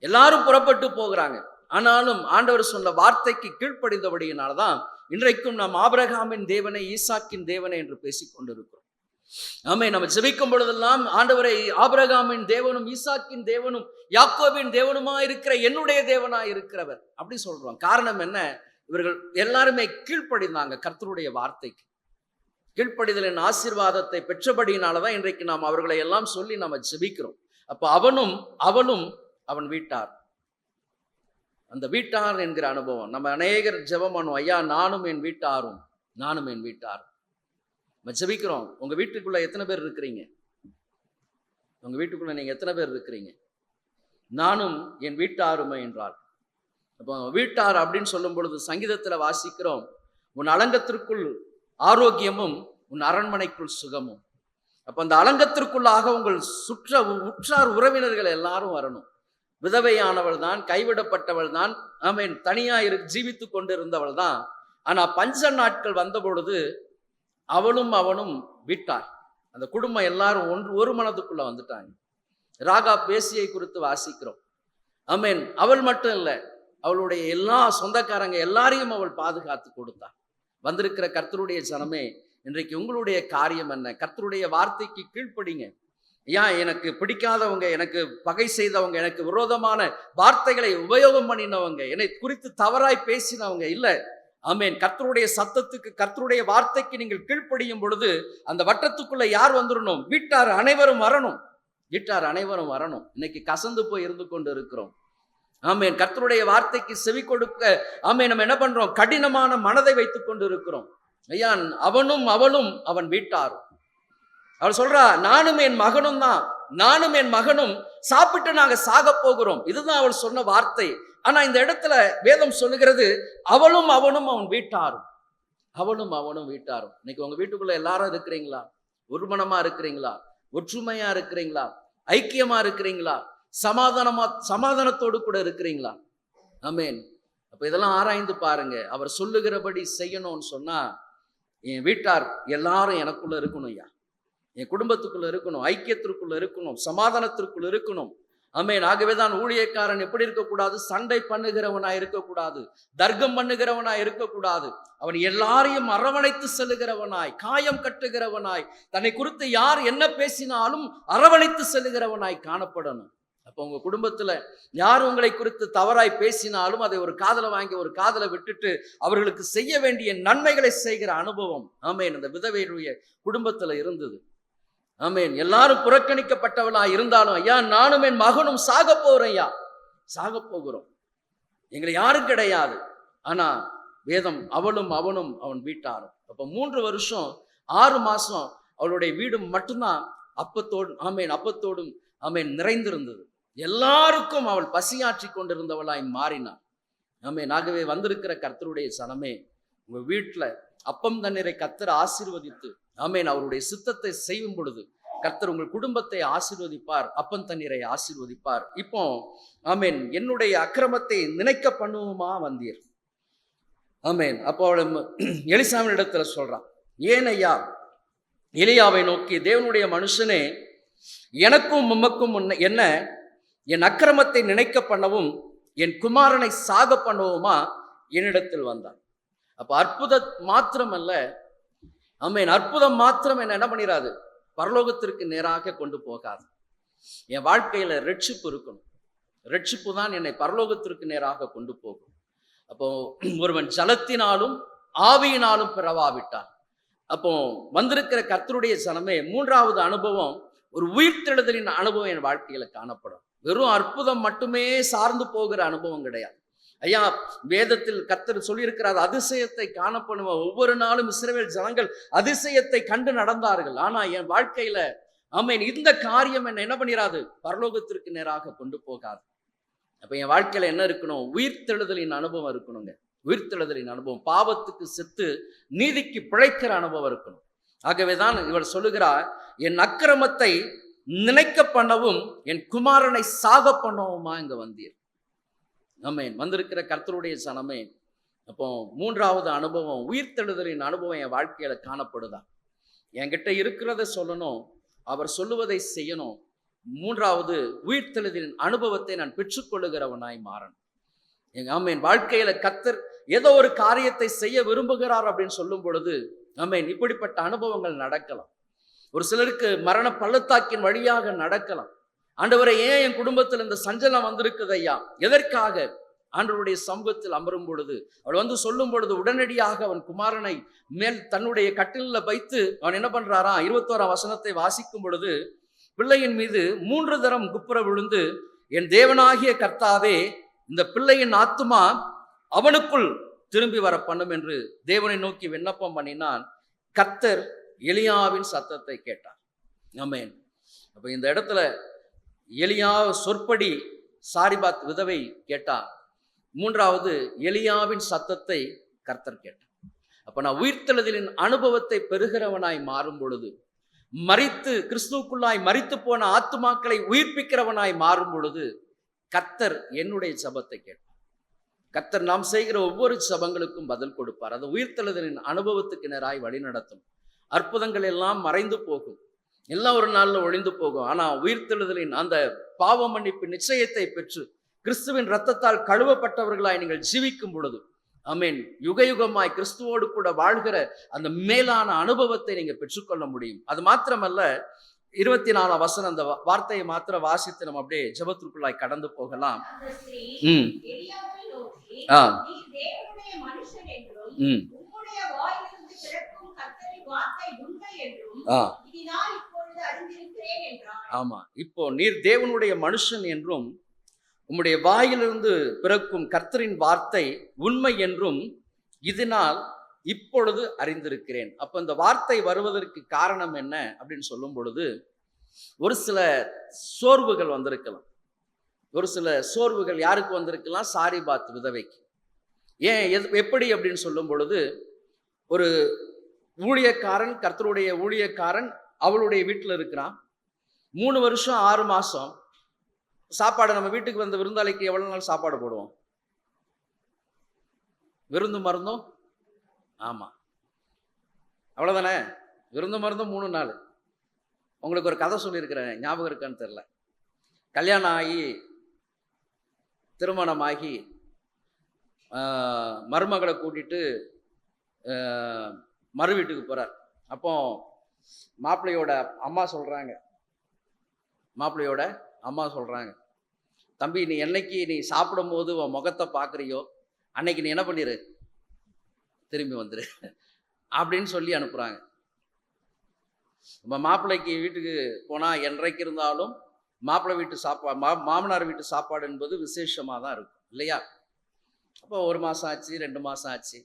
எல்லாரும் புறப்பட்டு போகிறாங்க. ஆனாலும் ஆண்டவர் சொன்ன வார்த்தைக்கு கீழ்ப்படிந்தபடியினால்தான் இன்றைக்கும் நாம் ஆபிரகாமின் தேவனை, ஈசாக்கின் தேவனை என்று பேசிக் கொண்டிருக்கிறோம். ஆமென். நம்ம ஜெபிக்கும் பொழுதெல்லாம் ஆண்டவரை ஆபிரகாமின் தேவனும் ஈசாக்கின் தேவனும் யாக்கோபின் தேவனுமா இருக்கிற என்னுடைய தேவனாய் இருக்கிறவர் அப்படி சொல்றோம். காரணம் என்ன? இவர்கள் எல்லாருமே கீழ்ப்படிந்தாங்க கர்த்தருடைய வார்த்தைக்கு. கீழ்ப்படிதலின் ஆசீர்வாதத்தை பெற்றபடியினாலதான் இன்றைக்கு நாம் அவர்களை எல்லாம் சொல்லி நாம ஜெபிக்கிறோம். அப்ப அவனும் அவளும் அவன் வீட்டார். அந்த வீட்டார் என்கிற அனுபவம் நம்ம அநேகர் ஜெபம் பண்ணுவோம். ஐயா, நானும் என் வீட்டாரும், நானும் என் வீட்டாரும். நம்ம ஜெபிக்கிறோம். உங்க வீட்டுக்குள்ள எத்தனை பேர் இருக்கிறீங்க? உங்க வீட்டுக்குள்ள நீங்க எத்தனை பேர் இருக்கிறீங்க? நானும் என் வீட்டாருமே என்றார். அப்போ வீட்டார் அப்படின்னு சொல்லும் பொழுது சங்கீதத்துல வாசிக்கிறோம், உன் அலங்கத்திற்குள் ஆரோக்கியமும் உன் அரண்மனைக்குள் சுகமும். அப்ப அந்த அலங்கத்திற்குள்ளாக உங்கள் உற்றார் உறவினர்கள் எல்லாரும் வரணும். விதவையானவள் தான், கைவிடப்பட்டவள் தான், ஆமென், தனியா ஜீவித்து கொண்டிருந்தவள் தான். ஆனா பஞ்ச நாட்கள் வந்த பொழுது அவளும் அவனும் வீட்டார். அந்த குடும்பம் எல்லாரும் ஒரு மனதுக்குள்ள வந்துட்டாங்க. ராகா பேசியை குறித்து வாசிக்கிறோம். ஆமென். அவள் மட்டும் இல்லை, அவளுடைய எல்லா சொந்தக்காரங்க எல்லாரையும் அவள் பாதுகாத்து கொடுத்தாள். வந்திருக்கிற கர்த்தருடைய ஜனமே, இன்றைக்கு உங்களுடைய காரியம் என்ன? கர்த்தருடைய வார்த்தைக்கு கீழ்ப்படிங்க. ஏன் எனக்கு பிடிக்காதவங்க, எனக்கு பகை செய்தவங்க, எனக்கு விரோதமான வார்த்தைகளை உபயோகம் பண்ணினவங்க, என்னை குறித்து தவறாய் பேசினவங்க இல்லை. ஆமென். கர்த்தருடைய சத்தத்துக்கு, கர்த்தருடைய வார்த்தைக்கு நீங்கள் கீழ்ப்படியும் பொழுது அந்த வட்டத்துக்குள்ள யார் வந்துடணும்? வீட்டார் அனைவரும் வரணும். வீட்டார் அனைவரும் வரணும். இன்னைக்கு கசந்து போய் இருந்து கொண்டு இருக்கிறோம். ஆமென். கர்த்தருடைய வார்த்தைக்கு செவி கொடுக்க ஆமென் நம்ம என்ன பண்றோம்? கடினமான மனதை வைத்துக் கொண்டு இருக்கிறோம். ஐயா, அவனும் அவளும் அவன் வீட்டாரும். அவள் சொல்றா, நானும் என் மகனும் தான், நானும் என் மகனும் சாப்பிட்டு நாங்க சாக போகிறோம். இதுதான் அவள் சொன்ன வார்த்தை. ஆனா இந்த இடத்துல வேதம் சொல்லுகிறது, அவளும் அவனும் அவன் வீட்டாரும். அவளும் அவனும் வீட்டாரும். இன்னைக்கு உங்க வீட்டுக்குள்ள எல்லாரும் இருக்கிறீங்களா? ஒரு மனமா இருக்கிறீங்களா? ஒற்றுமையா இருக்கிறீங்களா? ஐக்கியமா இருக்கிறீங்களா? சமாதானத்தோடு கூட இருக்கிறீங்களா? ஆமென். அப்ப இதெல்லாம் ஆராய்ந்து பாருங்க. அவர் சொல்லுகிறபடி செய்யணும்னு சொன்னா, என் வீட்டார் எல்லாரும் எனக்குள்ள இருக்கணும் ஐயா, என் குடும்பத்துக்குள்ள இருக்கணும், ஐக்கியத்திற்குள்ள இருக்கணும், சமாதானத்திற்குள்ள இருக்கணும். ஆமென். ஆகவேதான் ஊழியக்காரன் எப்படி இருக்கக்கூடாது? சண்டை பண்ணுகிறவனா இருக்கக்கூடாது, தர்க்கம் பண்ணுகிறவனாய் இருக்கக்கூடாது. அவன் எல்லாரையும் அரவணைத்து செல்லுகிறவனாய், காயம் கட்டுகிறவனாய், தன்னை குறித்து யார் என்ன பேசினாலும் அரவணைத்து செல்லுகிறவனாய் காணப்படணும். அப்போ உங்க குடும்பத்துல யார் உங்களை குறித்து தவறாய் பேசினாலும் அதை ஒரு காதல வாங்கி ஒரு காதல விட்டுட்டு அவர்களுக்கு செய்ய வேண்டிய நன்மைகளை செய்கிற அனுபவம் ஆமென் அந்த விதவையுடைய குடும்பத்துல இருந்தது. ஆமென். எல்லாரும் புறக்கணிக்கப்பட்டவளா இருந்தாலும், ஐயா, நானும் என் மகனும் சாக போறோம் ஐயா, சாக போகிறோம், எங்களை யாரும் கிடையாது. ஆனா வேதம் அவளும் அவனும் அவன் வீட்டாரும். அப்ப 3 வருஷம் 6 மாசம் அவளுடைய வீடு மட்டும்தான் அப்பத்தோடும் ஆமென் நிறைந்திருந்தது. எல்லாருக்கும் அவள் பசியாற்றி கொண்டிருந்தவளாய் மாறினாள். ஆமென். ஆகவே வந்திருக்கிற கர்த்தருடைய சனமே, உங்க வீட்டுல அப்பம் தண்ணீரை கர்த்தர் ஆசீர்வதித்து ஆமென் அவருடைய சித்தத்தை செய்யும் பொழுது கர்த்தர் உங்கள் குடும்பத்தை ஆசீர்வதிப்பார், அப்பம் தண்ணீரை ஆசீர்வதிப்பார். இப்போ ஆமென் என்னுடைய அக்கிரமத்தை நினைக்க பண்ணுவோமா வந்தீர். ஆமென். அப்போ அவள் எலிசாவின் இடத்துல சொல்றான், ஏன் ஐயா? எலியாவை நோக்கி, தேவனுடைய மனுஷனே, எனக்கும் உமக்கும் என்ன என் அக்கிரமத்தை நினைக்க பண்ணவும் என் குமாரனை சாக பண்ணவுமா என்னிடத்தில் வந்தான். அப்ப அற்புதம் மாத்திரமல்ல, ஆமென், அற்புதம் மாத்திரம் என்ன பண்ணிடாது, பரலோகத்திற்கு நேராக கொண்டு போகாது. என் வாழ்க்கையில ரட்சிப்பு இருக்கணும். ரட்சிப்பு தான் என்னை பரலோகத்திற்கு நேராக கொண்டு போகும். அப்போ ஒருவன் ஜலத்தினாலும் ஆவியினாலும் பிறவாவிட்டான். அப்போ வந்திருக்கிற கர்த்தருடைய ஜனமே, மூன்றாவது அனுபவம் ஒரு உயிர்த்தெழுதலின் அனுபவம் என் வாழ்க்கையில காணப்படும். வெறும் அற்புதம் மட்டுமே சார்ந்து போகிற அனுபவம் கிடையாது. ஐயா, வேதத்தில் கர்த்தர் சொல்லியிருக்கிறார், அதிசயத்தை காணப்படுவோம். ஒவ்வொரு நாளும் இஸ்ரவேல் ஜனங்கள் அதிசயத்தை கண்டு நடந்தார்கள். ஆனா என் வாழ்க்கையில ஆமென் இந்த காரியம் என்ன பண்ணிராது, பரலோகத்திற்கு நேராக கொண்டு போகாது. அப்ப என் வாழ்க்கையில என்ன இருக்கணும், உயிர்த்தெழுதலின் அனுபவம் இருக்கணுங்க. உயிர்த்தெழுதலின் அனுபவம், பாவத்துக்கு செத்து நீதிக்கு பிழைக்கிற அனுபவம் இருக்கணும். ஆகவேதான் இவர் சொல்லுகிறார், என் அக்கிரமத்தை நினைக்க பண்ணவும் என் குமாரனை சாக பண்ணவுமா இங்க வந்தீர். ஆமென். வந்திருக்கிற கர்த்தருடைய சனமே, அப்போ மூன்றாவது அனுபவம் உயிர்த்தெழுதலின் அனுபவம் என் வாழ்க்கையில காணப்படுதா? என்கிட்ட இருக்கிறத சொல்லணும், அவர் சொல்லுவதை செய்யணும். மூன்றாவது உயிர்த்தெழுதலின் அனுபவத்தை நான் பெற்றுக்கொள்ளுகிறவனாய் மாறணும். ஆமென். வாழ்க்கையில கர்த்தர் ஏதோ ஒரு காரியத்தை செய்ய விரும்புகிறார் அப்படின்னு சொல்லும் பொழுது ஆமென் இப்படிப்பட்ட அனுபவங்கள் நடக்கலாம். ஒரு சிலருக்கு மரண பள்ளத்தாக்கின் வழியாக நடக்கலாம். ஆண்டவரை, ஏன் என் குடும்பத்தில் இந்த சஞ்சலம் வந்திருக்குது ஐயா? எதற்காக? ஆண்டவருடைய சமூகத்தில் அமரும் பொழுது அவள் வந்து சொல்லும் பொழுது உடனடியாக அவன் குமாரனை மேல் தன்னுடைய கட்டிலில் வைத்து அவன் என்ன பண்றாரா, 21ஆம் வசனத்தை வாசிக்கும் பொழுது, பிள்ளையின் மீது 3 தரம் குப்புற விழுந்து, என் தேவனாகிய கர்த்தாவே, இந்த பிள்ளையின் ஆத்துமா அவனுக்குள் திரும்பி வர பண்ணும் என்று தேவனை நோக்கி விண்ணப்பம் பண்ணினான். கர்த்தர் எலியாவின் சத்தத்தை கேட்டார். ஆமென். அப்ப இந்த இடத்துல எலியா சொற்படி சாரிபாத் விதவை கேட்டார். மூன்றாவது எலியாவின் சத்தத்தை கர்த்தர் கேட்டார். அப்ப நான் உயிர்த்தெழுதலின் அனுபவத்தை பெறுகிறவனாய் மாறும் பொழுது, மரித்து கிறிஸ்துவுக்குள்ளாய் மரித்து போன ஆத்துமாக்களை உயிர்ப்பிக்கிறவனாய் மாறும் பொழுது கர்த்தர் என்னுடைய ஜெபத்தை கேட்பார். கர்த்தர் நாம் செய்கிற ஒவ்வொரு ஜெபங்களுக்கும் பதில் கொடுப்பார். அது உயிர்த்தெழுதலின் அனுபவத்துக்கு நேராய் வழி நடத்தும். அற்புதங்கள் எல்லாம் மறைந்து போகும், எல்லாம் ஒரு நாள்ல ஒழிந்து போகும். ஆனா உயிர்த்தெழுதலின் அந்த பாவ மன்னிப்பு நிச்சயத்தை பெற்று கிறிஸ்துவின் இரத்தத்தால் கழுவப்பட்டவர்களாய் நீங்கள் ஜீவிக்கும் பொழுது ஆமென் யுக யுகமாய் கிறிஸ்துவோடு கூட வாழ்கிற அந்த மேலான அனுபவத்தை நீங்க பெற்றுக்கொள்ள முடியும். அது மாத்திரமல்ல, 24ஆம் வசனம் அந்த வார்த்தையை மாத்திரம் வாசித்து நம்ம அப்படியே ஜெபத்திற்குள்ளாய் கடந்து போகலாம். ஆமா, இப்போ நீர் தேவனுடைய மனுஷன் என்றும் உம்முடைய வாயிலிருந்து பிறக்கும் கர்த்தரின் வார்த்தை உண்மை என்றும் இதனால் இப்பொழுது அறிந்திருக்கிறேன். அப்ப இந்த வார்த்தை வருவதற்கு காரணம் என்ன அப்படின்னு சொல்லும் பொழுது, ஒரு சில சோர்வுகள் வந்திருக்கலாம். ஒரு சில சோர்வுகள் யாருக்கு வந்திருக்கலாம்? சாரிபாத் விதவைக்கு. ஏன், எப்படி அப்படின்னு சொல்லும் பொழுது, ஒரு ஊழியக்காரன், கர்த்தருடைய ஊழியக்காரன் அவளுடைய வீட்டில் இருக்கிறான். 3 வருஷம் 6 மாசம் சாப்பாடு, நம்ம வீட்டுக்கு வந்த விருந்தாளிக்கு எவ்வளவு நாள் சாப்பாடு போடுவோம்? விருந்து மருந்தும், ஆமா அவ்வளவுதானே, விருந்து மருந்தும் 3 நாள். உங்களுக்கு ஒரு கதை சொல்லியிருக்கிறேன், ஞாபகம் இருக்கான்னு தெரியல. கல்யாணம் ஆகி திருமணமாகி மருமகளை கூட்டிட்டு மறு வீட்டுக்கு போறார். அப்போ மாப்பிள்ளையோட அம்மா சொல்றாங்க, தம்பி, நீ என்னைக்கு நீ சாப்பிடும் போது உன் முகத்தை பார்க்குறியோ அன்னைக்கு நீ என்ன பண்ணிரு, திரும்பி வந்துரு அப்படின்னு சொல்லி அனுப்புறாங்க. நம்ம மாப்பிள்ளைக்கு வீட்டுக்கு போனா என்றைக்கு இருந்தாலும் மாப்பிள்ளை வீட்டு சாப்பாடு, மாமனார் வீட்டு சாப்பாடு என்பது விசேஷமா தான் இருக்கும் இல்லையா? அப்போ 1 மாசம் ஆச்சு, 2 மாசம் ஆச்சு,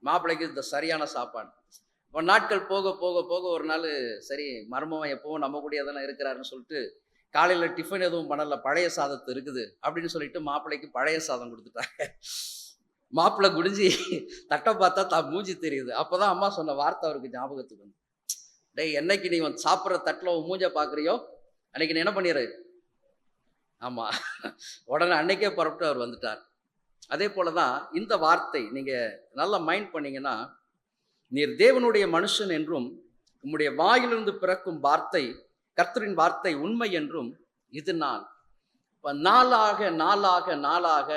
மாப்பிள்ளைக்கு இந்த சரியான சாப்பாடு. இப்போ நாட்கள் போக போக போக ஒரு நாள், சரி மருமவன் எப்பவும் நம்ம கூடயே தானே இருக்கிறாருன்னு சொல்லிட்டு காலையில் டிஃபன் எதுவும் பண்ணல, பழைய சாதத்து இருக்குது அப்படின்னு சொல்லிட்டு மாப்பிள்ளைக்கு பழைய சாதம் கொடுத்துட்டாங்க. மாப்பிள்ளை குடிஞ்சி தட்டை பார்த்தா தான் மூஞ்சி தெரியுது. அப்போதான் அம்மா சொன்ன வார்த்தை அவருக்கு ஞாபகத்துக்கு வந்து, டேய் என்னைக்கு நீ வந்து சாப்பிட்ற தட்டில் உன் மூஞ்ச பார்க்குறியோ அன்னைக்கு நீ என்ன பண்ணிடு. ஆமாம், உடனே அன்னைக்கே புறப்பட்டு அவர் வந்துட்டார். அதே போல தான் இந்த வார்த்தை நீங்கள் நல்லா மைண்ட் பண்ணீங்கன்னா, நீர் தேவனுடைய மனுஷன் என்றும் உம்முடைய வாயிலிருந்து பிறக்கும் வார்த்தை கர்த்தரின் வார்த்தை உண்மை என்றும் இது நாள். இப்போ நாளாக நாளாக நாளாக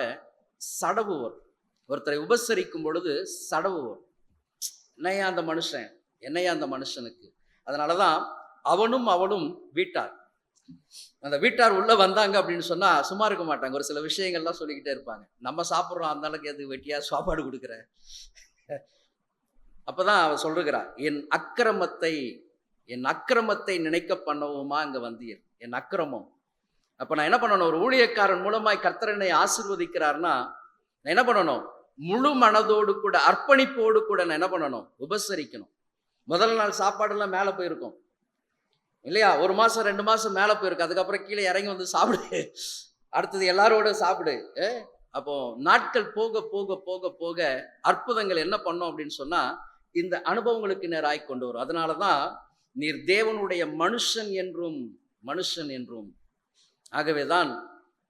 சடவு வரும். ஒருத்தரை உபசரிக்கும் பொழுது சடவு வரும். என்னையா அந்த மனுஷன், என்னையா அந்த மனுஷனுக்கு. அதனால தான் அவனும் அவளும் வீட்டார். அந்த வீட்டார் உள்ள வந்தாங்க அப்படின்னு சொன்னா சும்மா இருக்க மாட்டாங்க. ஒரு சில விஷயங்கள்லாம் சொல்லிக்கிட்டே இருப்பாங்க. நம்ம சாப்பிட்றோம், அந்த அளவுக்கு எது வெட்டியா சாப்பாடு கொடுக்குற. அப்பதான் அவ சொல்லுகிறார், என் அக்கிரமத்தை நினைக்க பண்ணவுமா இங்க வந்தீர். என் அக்கிரமம். அப்ப நான் என்ன பண்ணணும், ஒரு ஊழியக்காரன் மூலமாய் கர்த்தர் என்னை ஆசீர்வதிக்கிறார்னா நான் என்ன பண்ணணும், முழு மனதோடு கூட அர்ப்பணிப்போடு கூட நான் என்ன பண்ணணும், உபசரிக்கணும். முதல் நாள் சாப்பாடுலாம் மேலே போயிருக்கும் இல்லையா, 1 மாசம் 2 மாசம் மேலே போயிருக்கு. அதுக்கப்புறம் கீழே இறங்கி வந்து சாப்பிடு, அடுத்தது எல்லாரோட சாப்பிடு. அப்போ நாட்கள் போக போக போக போக அற்புதங்கள் என்ன பண்ணோம் அப்படின்னு சொன்னா இந்த அனுபவங்களுக்கு நேராய் கொண்டு வரும். அதனாலதான் நீர் தேவனுடைய மனுஷன் என்றும். ஆகவேதான்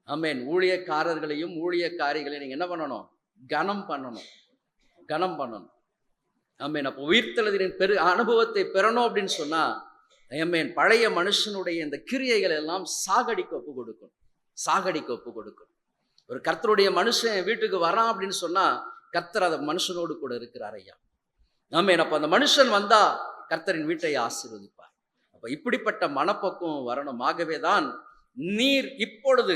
ஆமென், ஊழியக்காரர்களையும் ஊழியக்காரிகளையும் நீங்க என்ன பண்ணணும், கனம் பண்ணணும். ஆமென். அப்போ உயிர்த்தெழுதலின் அனுபவத்தை பெறணும் அப்படின்னு சொன்னா ஆமென், பழைய மனுஷனுடைய இந்த கிரியைகள் எல்லாம் சாகடிக்க ஒப்பு கொடுக்கணும். ஒரு கர்த்தருடைய மனுஷன் வீட்டுக்கு வரான் அப்படின்னு சொன்னா கர்த்தர் அந்த மனுஷனோடு கூட இருக்கிறார் ஐயா. ஆமென். அப்ப அந்த மனுஷன் வந்தா கர்த்தரின் வீட்டை ஆசீர்வதிப்பார். அப்ப இப்படிப்பட்ட மனப்பக்குவம் வரணும். ஆகவே தான் நீர் இப்பொழுது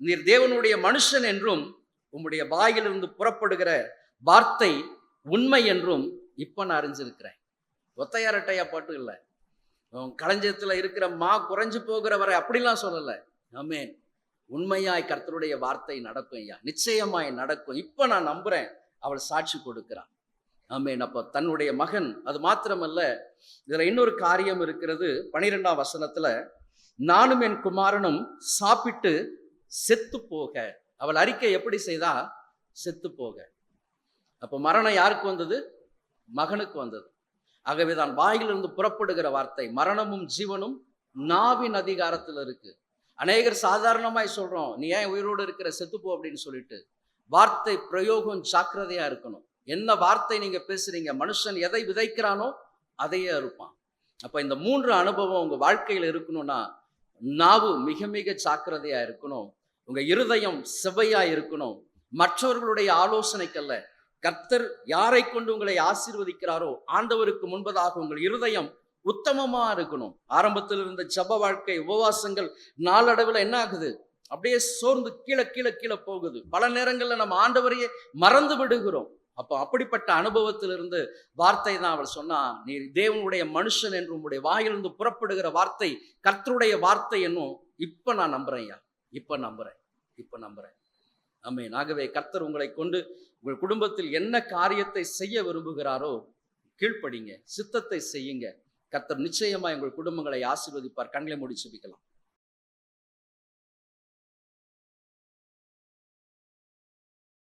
நீர் தேவனுடைய மனுஷன் என்றும் உம்முடைய வாயிலிருந்து புறப்படுகிற வார்த்தை உண்மை என்றும் இப்ப நான் அறிஞ்சிருக்கிறேன். ஒத்தையாரட்டையா பாட்டு இல்லை, களஞ்சியத்துல இருக்கிற குறைஞ்சு போகிற வரை அப்படிலாம் சொல்லல. ஆமென். உண்மையாய் கர்த்தருடைய வார்த்தை நடக்கும் ஐயா, நிச்சயமாய் நடக்கும். இப்ப நான் நம்புறேன், அவள் சாட்சி கொடுக்கிறான். ஆமென். அப்ப தன்னுடைய மகன், அது மாத்திரமல்ல, இதுல இன்னொரு காரியம் இருக்கிறது. 12ஆம் வசனத்துல, நானும் என் குமாரனும் சாப்பிட்டு செத்து போக. அவள் அறிக்கை எப்படி செய்தா, செத்து போக. அப்ப மரணம் யாருக்கு வந்தது, மகனுக்கு வந்தது. ஆகவேதான் வாயிலிருந்து புறப்படுகிற வார்த்தை, மரணமும் ஜீவனும் நாவின் அதிகாரத்தில் இருக்கு. அநேகர் சாதாரணமாய் சொல்றோம், நீ ஏன் உயிரோடு இருக்கிற, செத்துப்போ அப்படின்னு சொல்லிட்டு. வார்த்தை பிரயோகம் ஜாக்கிரதையா இருக்கணும். என்ன வார்த்தை நீங்க பேசுறீங்க, மனுஷன் எதை விதைக்கிறானோ அதையே அறுப்பான். அப்ப இந்த 3 அனுபவம் உங்க வாழ்க்கையில் இருக்கணும்னா நாவு மிக மிக ஜாக்கிரதையா இருக்கணும், உங்க இருதயம் செவ்வையா இருக்கணும். மற்றவர்களுடைய ஆலோசனைக்கல்ல, கர்த்தர் யாரை கொண்டு உங்களை ஆசீர்வதிக்கிறாரோ ஆண்டவருக்கு முன்பதாக உங்கள் இருதயம் உத்தமமா இருக்கணும். ஆரம்பத்தில் இருந்த ஜப வாழ்க்கை, உபவாசங்கள் நாளடைவில் என்ன ஆகுது, அப்படியே சோர்ந்து கீழே கீழே கீழே போகுது. பல நேரங்கள்ல நம்ம ஆண்டவரையே மறந்து விடுகிறோம். அப்போ அப்படிப்பட்ட அனுபவத்திலிருந்து வார்த்தை தான் அவள் சொன்னா, நீ தேவனுடைய மனுஷன் என்று உங்களுடைய வாயிலிருந்து புறப்படுகிற வார்த்தை கர்த்தருடைய வார்த்தை என்னும் இப்ப நான் நம்புறேன் ஐயா, இப்ப நம்புறேன். ஆமென். ஆகவே கர்த்தர் உங்களை கொண்டு உங்கள் குடும்பத்தில் என்ன காரியத்தை செய்ய விரும்புகிறாரோ கீழ்ப்படிங்க, சித்தத்தை செய்யுங்க. கர்த்தர் நிச்சயமா உங்கள் குடும்பங்களை ஆசீர்வதிப்பார். கண்களை மூடி ஜெபிக்கலாம்.